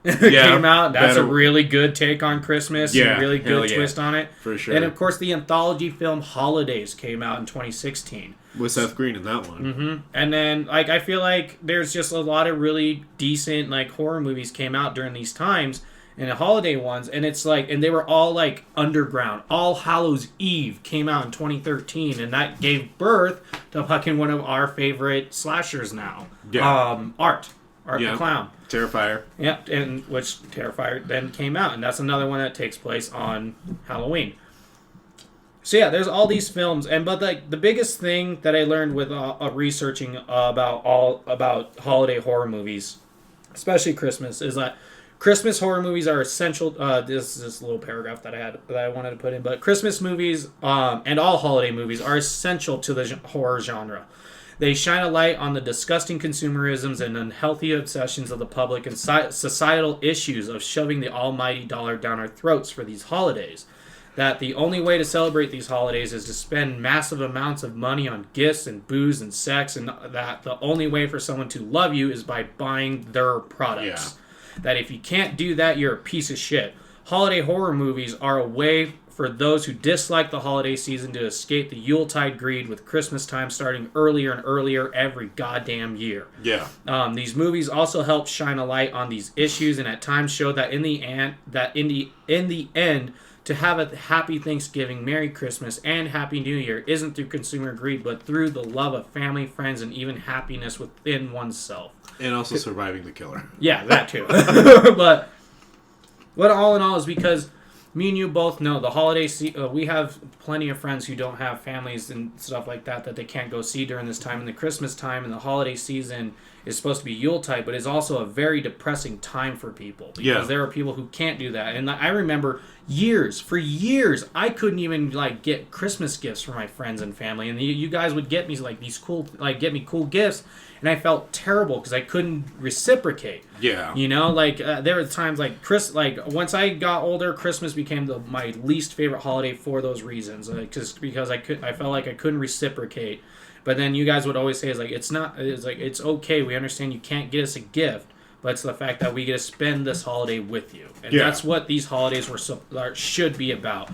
Came out. That's a really good take on Christmas. Yeah, a really good twist on it. For sure. And of course, the anthology film Holidayzed came out in 2016. With Seth Green in that one. Mm-hmm. And then, like, I feel like there's just a lot of really decent, like, horror movies came out during these times, and the holiday ones, and it's like, and they were all, like, underground. All Hallows Eve came out in 2013, and that gave birth to fucking one of our favorite slashers now. Yeah. Art the Clown. Terrifier. Yep, and which Terrifier then came out, and that's another one that takes place on Halloween. So yeah, there's all these films, but the biggest thing that I learned with researching about holiday horror movies, especially Christmas, is that Christmas horror movies are essential. This is this little paragraph that I wanted to put in, but Christmas movies and all holiday movies are essential to the horror genre. They shine a light on the disgusting consumerisms and unhealthy obsessions of the public and societal issues of shoving the almighty dollar down our throats for these holidays. That the only way to celebrate these holidays is to spend massive amounts of money on gifts and booze and sex, and that the only way for someone to love you is by buying their products. Yeah. That if you can't do that, you're a piece of shit. Holiday horror movies are a way for those who dislike the holiday season to escape the Yuletide greed, with Christmas time starting earlier and earlier every goddamn year. Yeah. These movies also help shine a light on these issues, and at times show that in the end, to have a happy Thanksgiving, Merry Christmas, and Happy New Year isn't through consumer greed, but through the love of family, friends, and even happiness within oneself. And also surviving the killer. Yeah, that too. But what all in all is because me and you both know the holiday we have plenty of friends who don't have families and stuff like that they can't go see during this time. And the Christmas time and the holiday season is supposed to be Yuletide, but it's also a very depressing time for people. Because there are people who can't do that. And I remember for years, I couldn't even get Christmas gifts for my friends and family. And you guys would get me get me cool gifts. And I felt terrible because I couldn't reciprocate. Yeah. You know, there were times once I got older, Christmas became my least favorite holiday for those reasons. Because I felt like I couldn't reciprocate. But then you guys would always say, it's okay. We understand you can't get us a gift, but it's the fact that we get to spend this holiday with you. And that's what these holidays should be about.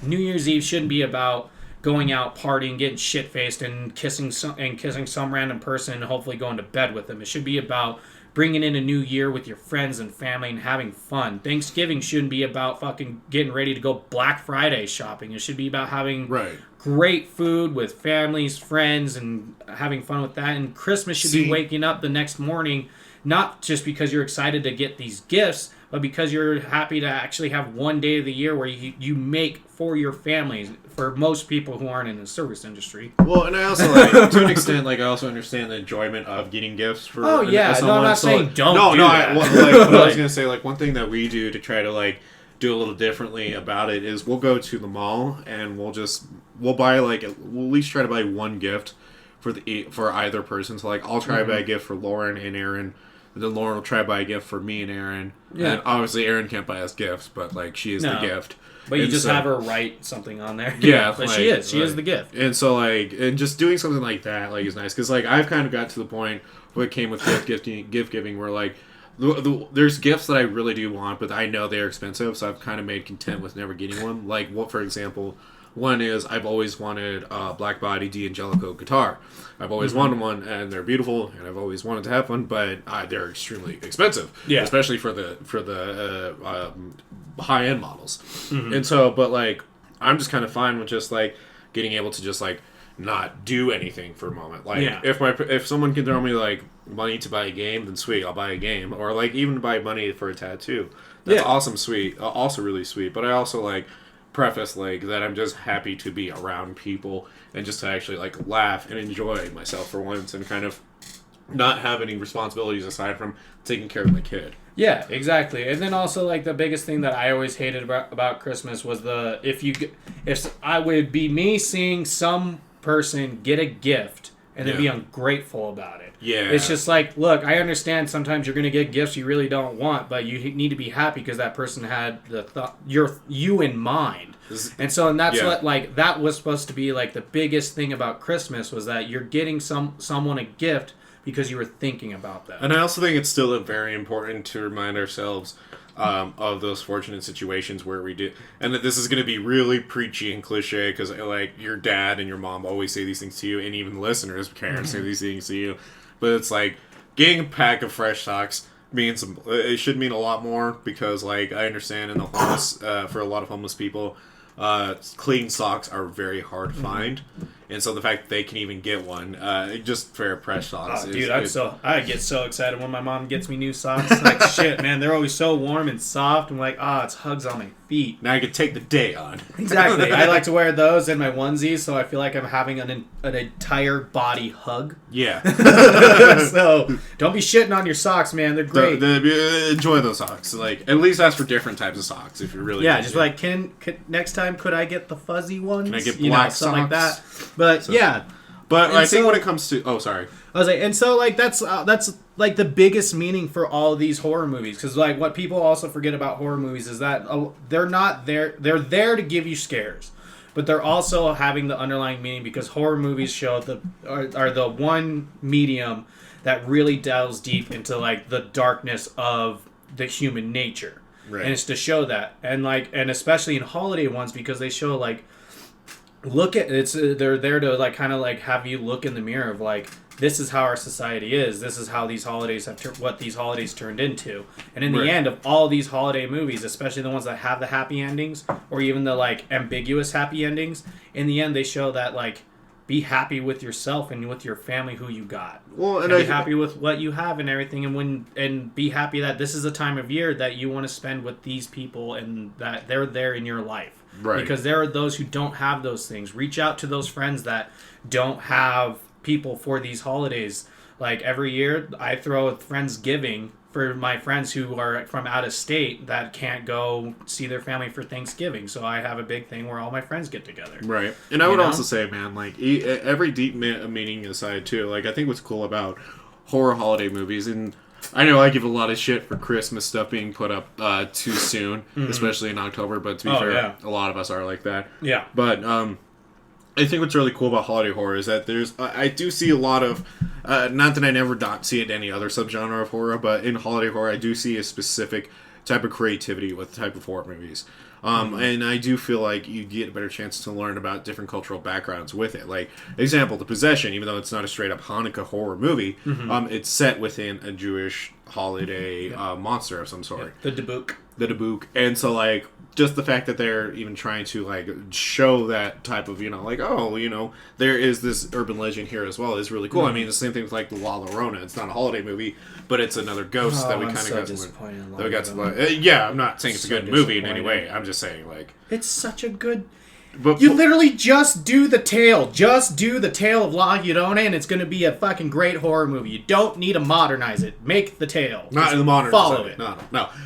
New Year's Eve shouldn't be about going out partying, getting shit-faced, and kissing some random person and hopefully going to bed with them. It should be about bringing in a new year with your friends and family and having fun. Thanksgiving shouldn't be about fucking getting ready to go Black Friday shopping. It should be about having great food with families, friends, and having fun with that. And Christmas should be waking up the next morning, not just because you're excited to get these gifts, but because you're happy to actually have one day of the year where you make for your families, for most people who aren't in the service industry. Well, and I also, to an extent, I also understand the enjoyment of getting gifts for someone. I'm not saying don't do that. But I was going to say, one thing that we do to try to, do a little differently about it is we'll go to the mall and we'll buy, we'll at least try to buy one gift for either person. So, I'll try to buy a gift for Lauren and Aaron. And then Lauren will try to buy a gift for me and Aaron. Yeah. And obviously Aaron can't buy us gifts, but she is the gift. But you just have her write something on there. Yeah. But she is the gift. And so and just doing something like that is nice. Because I've kind of got to the point where it came with gift giving where there's gifts that I really do want, but I know they're expensive, so I've kind of made content with never getting one. For example, one is I've always wanted a Black Body D'Angelico guitar. I've always wanted one, and they're beautiful, and I've always wanted to have one, but they're extremely expensive, especially for the high end models. Mm-hmm. And so, but I'm just kind of fine with just getting able to just not do anything for a moment. If someone can throw me money to buy a game, then sweet, I'll buy a game, or even to buy money for a tattoo. That's awesome, sweet, also really sweet. But I also preface that I'm just happy to be around people and just to actually laugh and enjoy myself for once and kind of not have any responsibilities aside from taking care of my kid. Yeah, exactly. And then also the biggest thing that I always hated about Christmas was if I would be me seeing some person get a gift and then be ungrateful about it. Yeah. It's just look, I understand sometimes you're going to get gifts you really don't want, but you need to be happy because that person had you in mind. And that's what that was supposed to be the biggest thing about Christmas was that you're getting someone a gift because you were thinking about them. And I also think it's still very important to remind ourselves of those fortunate situations where we do, and that this is going to be really preachy and cliche because your dad and your mom always say these things to you, and even listeners, parents say these things to you. But it's getting a pack of fresh socks it should mean a lot more because I understand in the homeless for a lot of homeless people, clean socks are very hard to find, And so the fact that they can even get one, just for fresh socks. Oh, dude, I get so excited when my mom gets me new socks. Like, shit, man, they're always so warm and soft. I'm like, it's hugs on my feet. Now I can take the day on. Exactly. I like to wear those in my onesies, so I feel like I'm having an entire body hug. Yeah. So don't be shitting on your socks, man. They're great. Enjoy those socks. Like, at least ask for different types of socks if you're really. Yeah, just like, next time could I get the fuzzy ones? Can I get black something like socks? that. But yeah. But I think when it comes to sorry. I was like, and so like that's like the biggest meaning for all of these horror movies, because like what people also forget about horror movies is that they're not there. They're there to give you scares, but they're also having the underlying meaning, because horror movies are the one medium that really delves deep into like the darkness of the human nature, right. And it's to show that, and especially in holiday ones, because they show like. They're there to like kind of like have you look in the mirror of like, this is how our society is. This is how these holidays what these holidays turned into. And in the end of all these holiday movies, especially the ones that have the happy endings or even the like ambiguous happy endings, in the end they show that like, be happy with yourself and with your family who you got. Well, and be happy with what you have and everything, and be happy that this is a time of year that you want to spend with these people and that they're there in your life. Right. Because there are those who don't have those things. Reach out to those friends that don't have people for these holidays. Like every year, I throw a Friendsgiving for my friends who are from out of state that can't go see their family for Thanksgiving. So I have a big thing where all my friends get together. Right. And I would also say, man, like every deep meaning aside too, like I think what's cool about horror holiday movies, and I know I give a lot of shit for Christmas stuff being put up too soon, especially in October, but to be fair, a lot of us are like that. Yeah. But I think what's really cool about holiday horror is that I do see a lot of, not that I never don't see it in any other subgenre of horror, but in holiday horror I do see a specific type of creativity with the type of horror movies. And I do feel like you get a better chance to learn about different cultural backgrounds with it. Like, example, The Possession, even though it's not a straight-up Hanukkah horror movie, it's set within a Jewish holiday monster of some sort. Yeah. The Dabook. And so, like, just the fact that they're even trying to, like, show that type of, like, there is this urban legend here as well is really cool. I mean, the same thing with, like, the La Llorona. It's not a holiday movie, but it's another ghost that we kind of got to. Yeah, I'm not saying it's a good movie in any way. I'm just saying, like, it's such a good. You literally just do the tale. Just do the tale of La Llorona, and it's going to be a fucking great horror movie. You don't need to modernize it. Make the tale. Not in the modern. Follow it. No.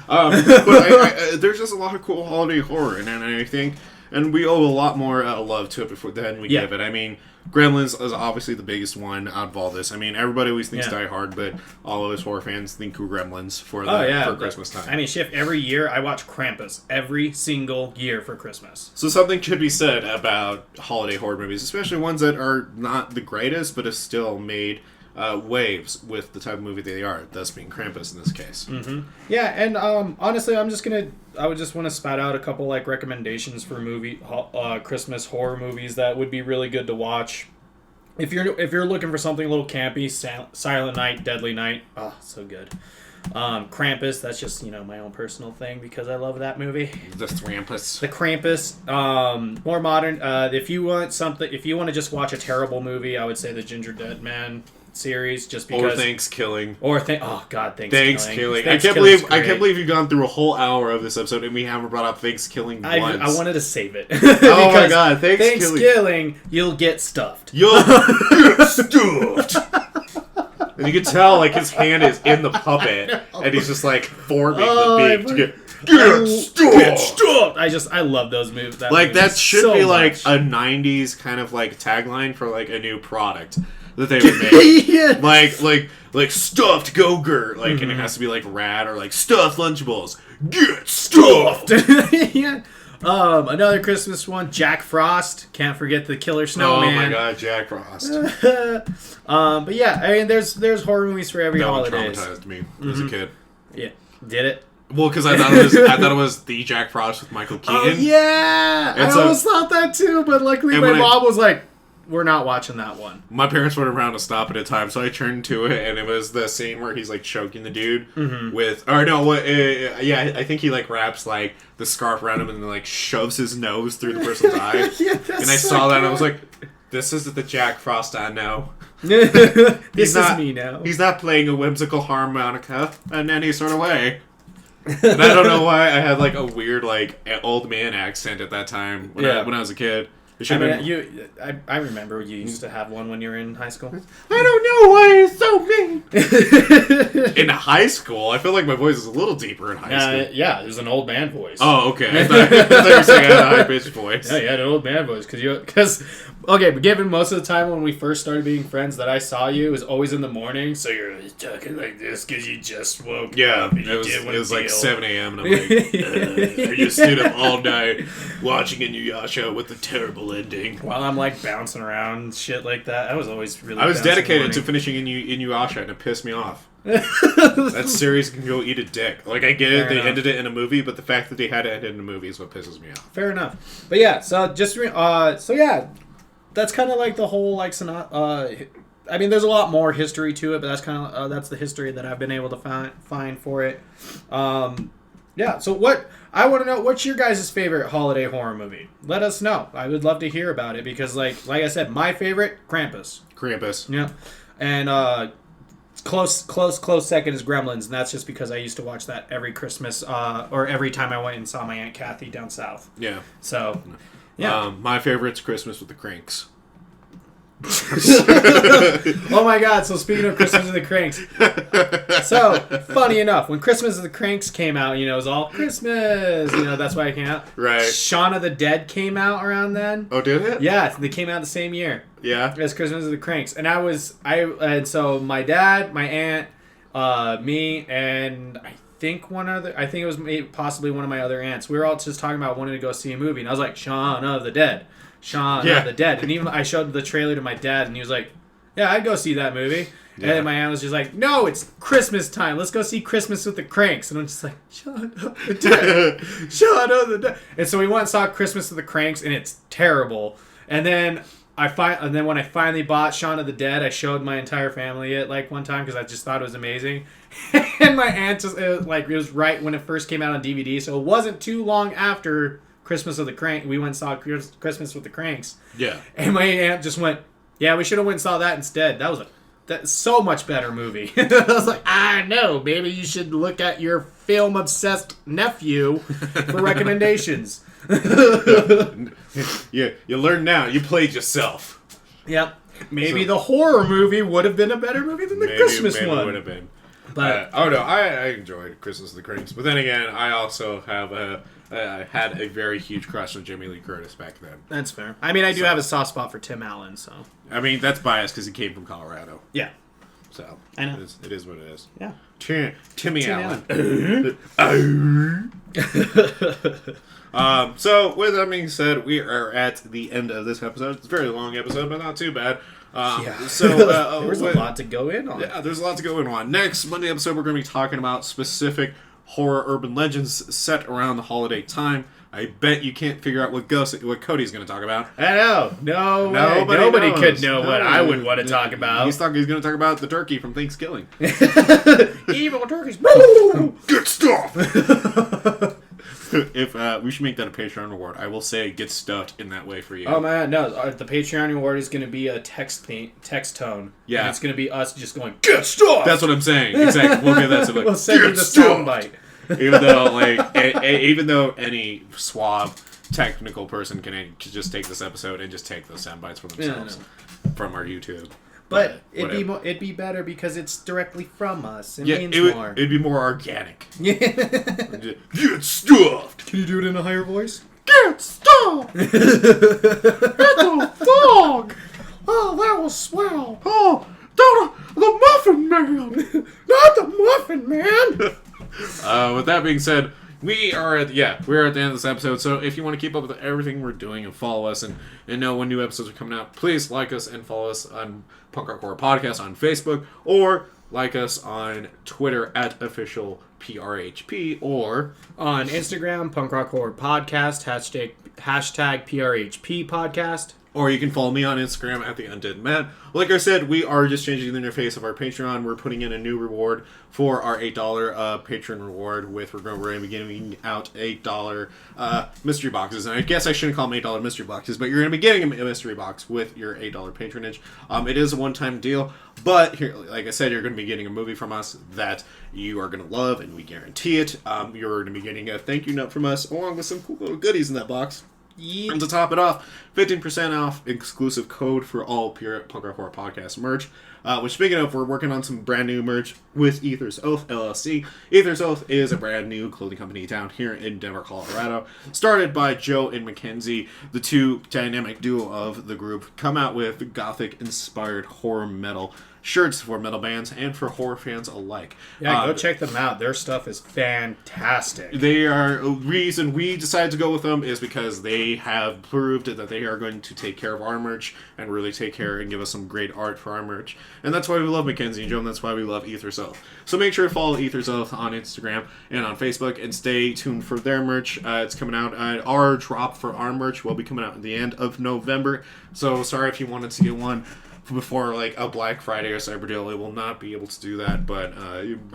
But there's just a lot of cool holiday horror, and I think, and we owe a lot more love to it than we give it. I mean, Gremlins is obviously the biggest one out of all this. I mean, everybody always thinks Die Hard, but all of us horror fans think of Gremlins for Christmas time. I mean, every year I watch Krampus every single year for Christmas. So something could be said about holiday horror movies, especially ones that are not the greatest, but have still made waves with the type of movie they are, thus being Krampus in this case. Mm-hmm. Yeah, and honestly, I would just want to spat out a couple like recommendations for Christmas horror movies that would be really good to watch. If you're looking for something a little campy, Silent Night, Deadly Night, so good. Krampus, that's just my own personal thing because I love that movie. The Krampus. More modern. If you want to just watch a terrible movie, I would say the Ginger Dead Man series, just because. Or Thanksgilling. Oh God, Thanksgilling. I can't believe you've gone through a whole hour of this episode and we haven't brought up Thanksgilling once. I wanted to save it. Oh my God, Thanksgilling, you'll get stuffed. You'll get stuffed. And you can tell like his hand is in the puppet and he's just like forming the beak to get stuffed. I love those movies. That should be like a 90s kind of like tagline for like a new product that they would make. Yeah. Like stuffed Go-Gurt, like, and it has to be like rad, or like stuffed Lunchables. Get stuffed. Yeah. Another Christmas one, Jack Frost. Can't forget the Killer Snowman. Oh my God, Jack Frost. But yeah, I mean, there's horror movies for every holiday. That traumatized me as a kid. Yeah, did it? Well, because I thought it was the Jack Frost with Michael Keaton. Oh yeah, I almost thought that too, but luckily my mom was like, "We're not watching that one." My parents went around to stop it at times, so I turned to it, and it was the scene where he's like choking the dude I think he like wraps like the scarf around him and then like shoves his nose through the person's eye. Yeah, and I saw that and I was like, This is the Jack Frost I know. This is me now. He's not playing a whimsical harmonica in any sort of way. And I don't know why I had like a weird like old man accent at that time when I was a kid. I mean, I remember you used to have one when you were in high school. I don't know why it's so mean. In high school, I feel like my voice is a little deeper in high school. Yeah, it was an old man voice. Oh, okay. I thought you were saying I had a high pitched voice. Yeah, you had an old man voice but given most of the time when we first started being friends that I saw you, it was always in the morning, so you're talking like this because you just woke up. Yeah, it was like 7 a.m. and I'm like, I just stayed up all night watching Inuyasha with the terrible ending. While I'm like bouncing around and shit like that. I was always really I was dedicated to finishing Inuyasha and it pissed me off. That series can go eat a dick. Like, I get it, they ended it in a movie, but the fact that they had to end it in a movie is what pisses me off. Fair enough. But yeah, so just that's kind of like the whole like I mean, there's a lot more history to it, but that's kind of that's the history that I've been able to find for it. Yeah. So what I want to know, what's your guys' favorite holiday horror movie? Let us know. I would love to hear about it because, like I said, my favorite, Krampus. Yeah, and close second is Gremlins, and that's just because I used to watch that every Christmas or every time I went and saw my Aunt Kathy down south. Yeah. So. Yeah. My favorite's Christmas with the Cranks. Oh my god, so speaking of Christmas with the Cranks. So, funny enough, when Christmas with the Cranks came out, it was all Christmas. That's why it came out. Right. Shaun of the Dead came out around then. Oh, did it? Yeah, they came out the same year. Yeah. As Christmas with the Cranks. And so my dad, my aunt, me, and I think it was possibly one of my other aunts. We were all just talking about wanting to go see a movie, and I was like, Shaun of the Dead. Shaun of the Dead. And even I showed the trailer to my dad, and he was like, yeah, I'd go see that movie. Yeah. And then my aunt was just like, no, it's Christmas time. Let's go see Christmas with the Cranks. And I'm just like, Shaun of the Dead. Shaun of the Dead. And so we went and saw Christmas with the Cranks, and it's terrible. And then when I finally bought Shaun of the Dead, I showed my entire family it like one time because I just thought it was amazing. And my aunt it was right when it first came out on DVD, so it wasn't too long after Christmas with the Cranks. We went and saw Christmas with the Cranks. Yeah. And my aunt just went, yeah, we should have went and saw that instead. That's so much better movie. I was like, I know, maybe you should look at your film-obsessed nephew for recommendations. Yeah, you learn now. You played yourself. Yep. Maybe the horror movie would have been a better movie than the Christmas one. Maybe would have been. But I enjoyed Christmas with the Cranks. But then again, I also have had a very huge crush on Jamie Lee Curtis back then. That's fair. I mean, I do have a soft spot for Tim Allen, so. I mean, that's biased because he came from Colorado. Yeah. So I know. it is what it is. Yeah. Timmy Allen. So with that being said, we are at the end of this episode. It's a very long episode, but not too bad. So there's a lot to go in on. Yeah, there's a lot to go in on. Next Monday episode, we're going to be talking about specific horror urban legends set around the holiday time. I bet you can't figure out what Cody's going to talk about. I know. Nobody could know what I would want to talk about. He's going to talk about the turkey from Thanksgiving. Evil turkeys. Good stuff. If we should make that a Patreon reward, I will say get stuffed in that way for you. Oh man, no! The Patreon reward is going to be a text tone. Yeah, and it's going to be us just going get stuffed. That's what I'm saying. Exactly. We'll get that. We'll send you the soundbite. Even though any suave technical person can just take this episode and just take those sound bites for themselves from our YouTube. But it'd be better because it's directly from us. It means more. It'd be more organic. Yeah. Get stuffed. Can you do it in a higher voice? Get stuffed. It's a fog. Oh, that was swell. Oh, the Muffin Man. Not the Muffin Man. With that being said, we're at the end of this episode. So if you want to keep up with everything we're doing and follow us and know when new episodes are coming out, please like us and follow us on Punk Rock Horror Podcast on Facebook, or like us on Twitter at official PRHP, or on Instagram Punk Rock Horror Podcast hashtag PRHP Podcast. Or you can follow me on Instagram at the Undead Matt. Like I said, we are just changing the interface of our Patreon. We're putting in a new reward for our $8 patron reward. We're going to be giving out $8 mystery boxes. And I guess I shouldn't call them $8 mystery boxes, but you're going to be getting a mystery box with your $8 patronage. It is a one-time deal, but here, like I said, you're going to be getting a movie from us that you are going to love, and we guarantee it. You're going to be getting a thank you note from us, along with some cool little goodies in that box. And to top it off, 15% off exclusive code for all Pure Punk Rock Horror Podcast merch. Which, speaking of, we're working on some brand new merch with Ether's Oath LLC. Ether's Oath is a brand new clothing company down here in Denver, Colorado. Started by Joe and Mackenzie, the two dynamic duo of the group, come out with gothic-inspired horror metal shirts for metal bands and for horror fans alike. Yeah, go check them out. Their stuff is fantastic. They are, a reason we decided to go with them is because they have proved that they are going to take care of our merch and really take care and give us some great art for our merch. And that's why we love Mackenzie and Joe, and that's why we love Ether's Oath. So make sure to follow Ether's Oath on Instagram and on Facebook, and stay tuned for their merch. It's coming out. Our drop for our merch will be coming out at the end of November. So sorry if you wanted to get one before like a Black Friday or Cyber deal. It will not be able to do that, but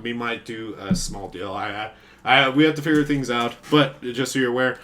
we might do a small deal. We have to figure things out, but just so you're aware,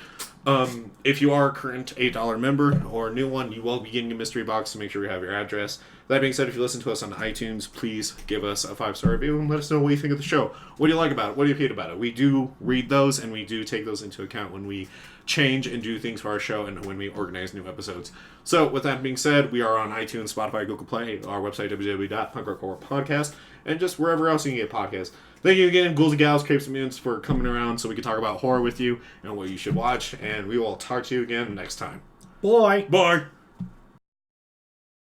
if you are a current $8 member or a new one, you will be getting a mystery box, so make sure you have your address. That being said, if you listen to us on iTunes, please give us a 5-star review and let us know what you think of the show. What do you like about it? What do you hate about it? We do read those, and we do take those into account when we change and do things for our show and when we organize new episodes. So, with that being said, we are on iTunes, Spotify, Google Play, our website, www.punkrockhorrorpodcast, and just wherever else you can get podcasts. Thank you again, Ghouls and Gals, Crepes and Mutants, for coming around so we can talk about horror with you and what you should watch, and we will talk to you again next time. Boy. Bye.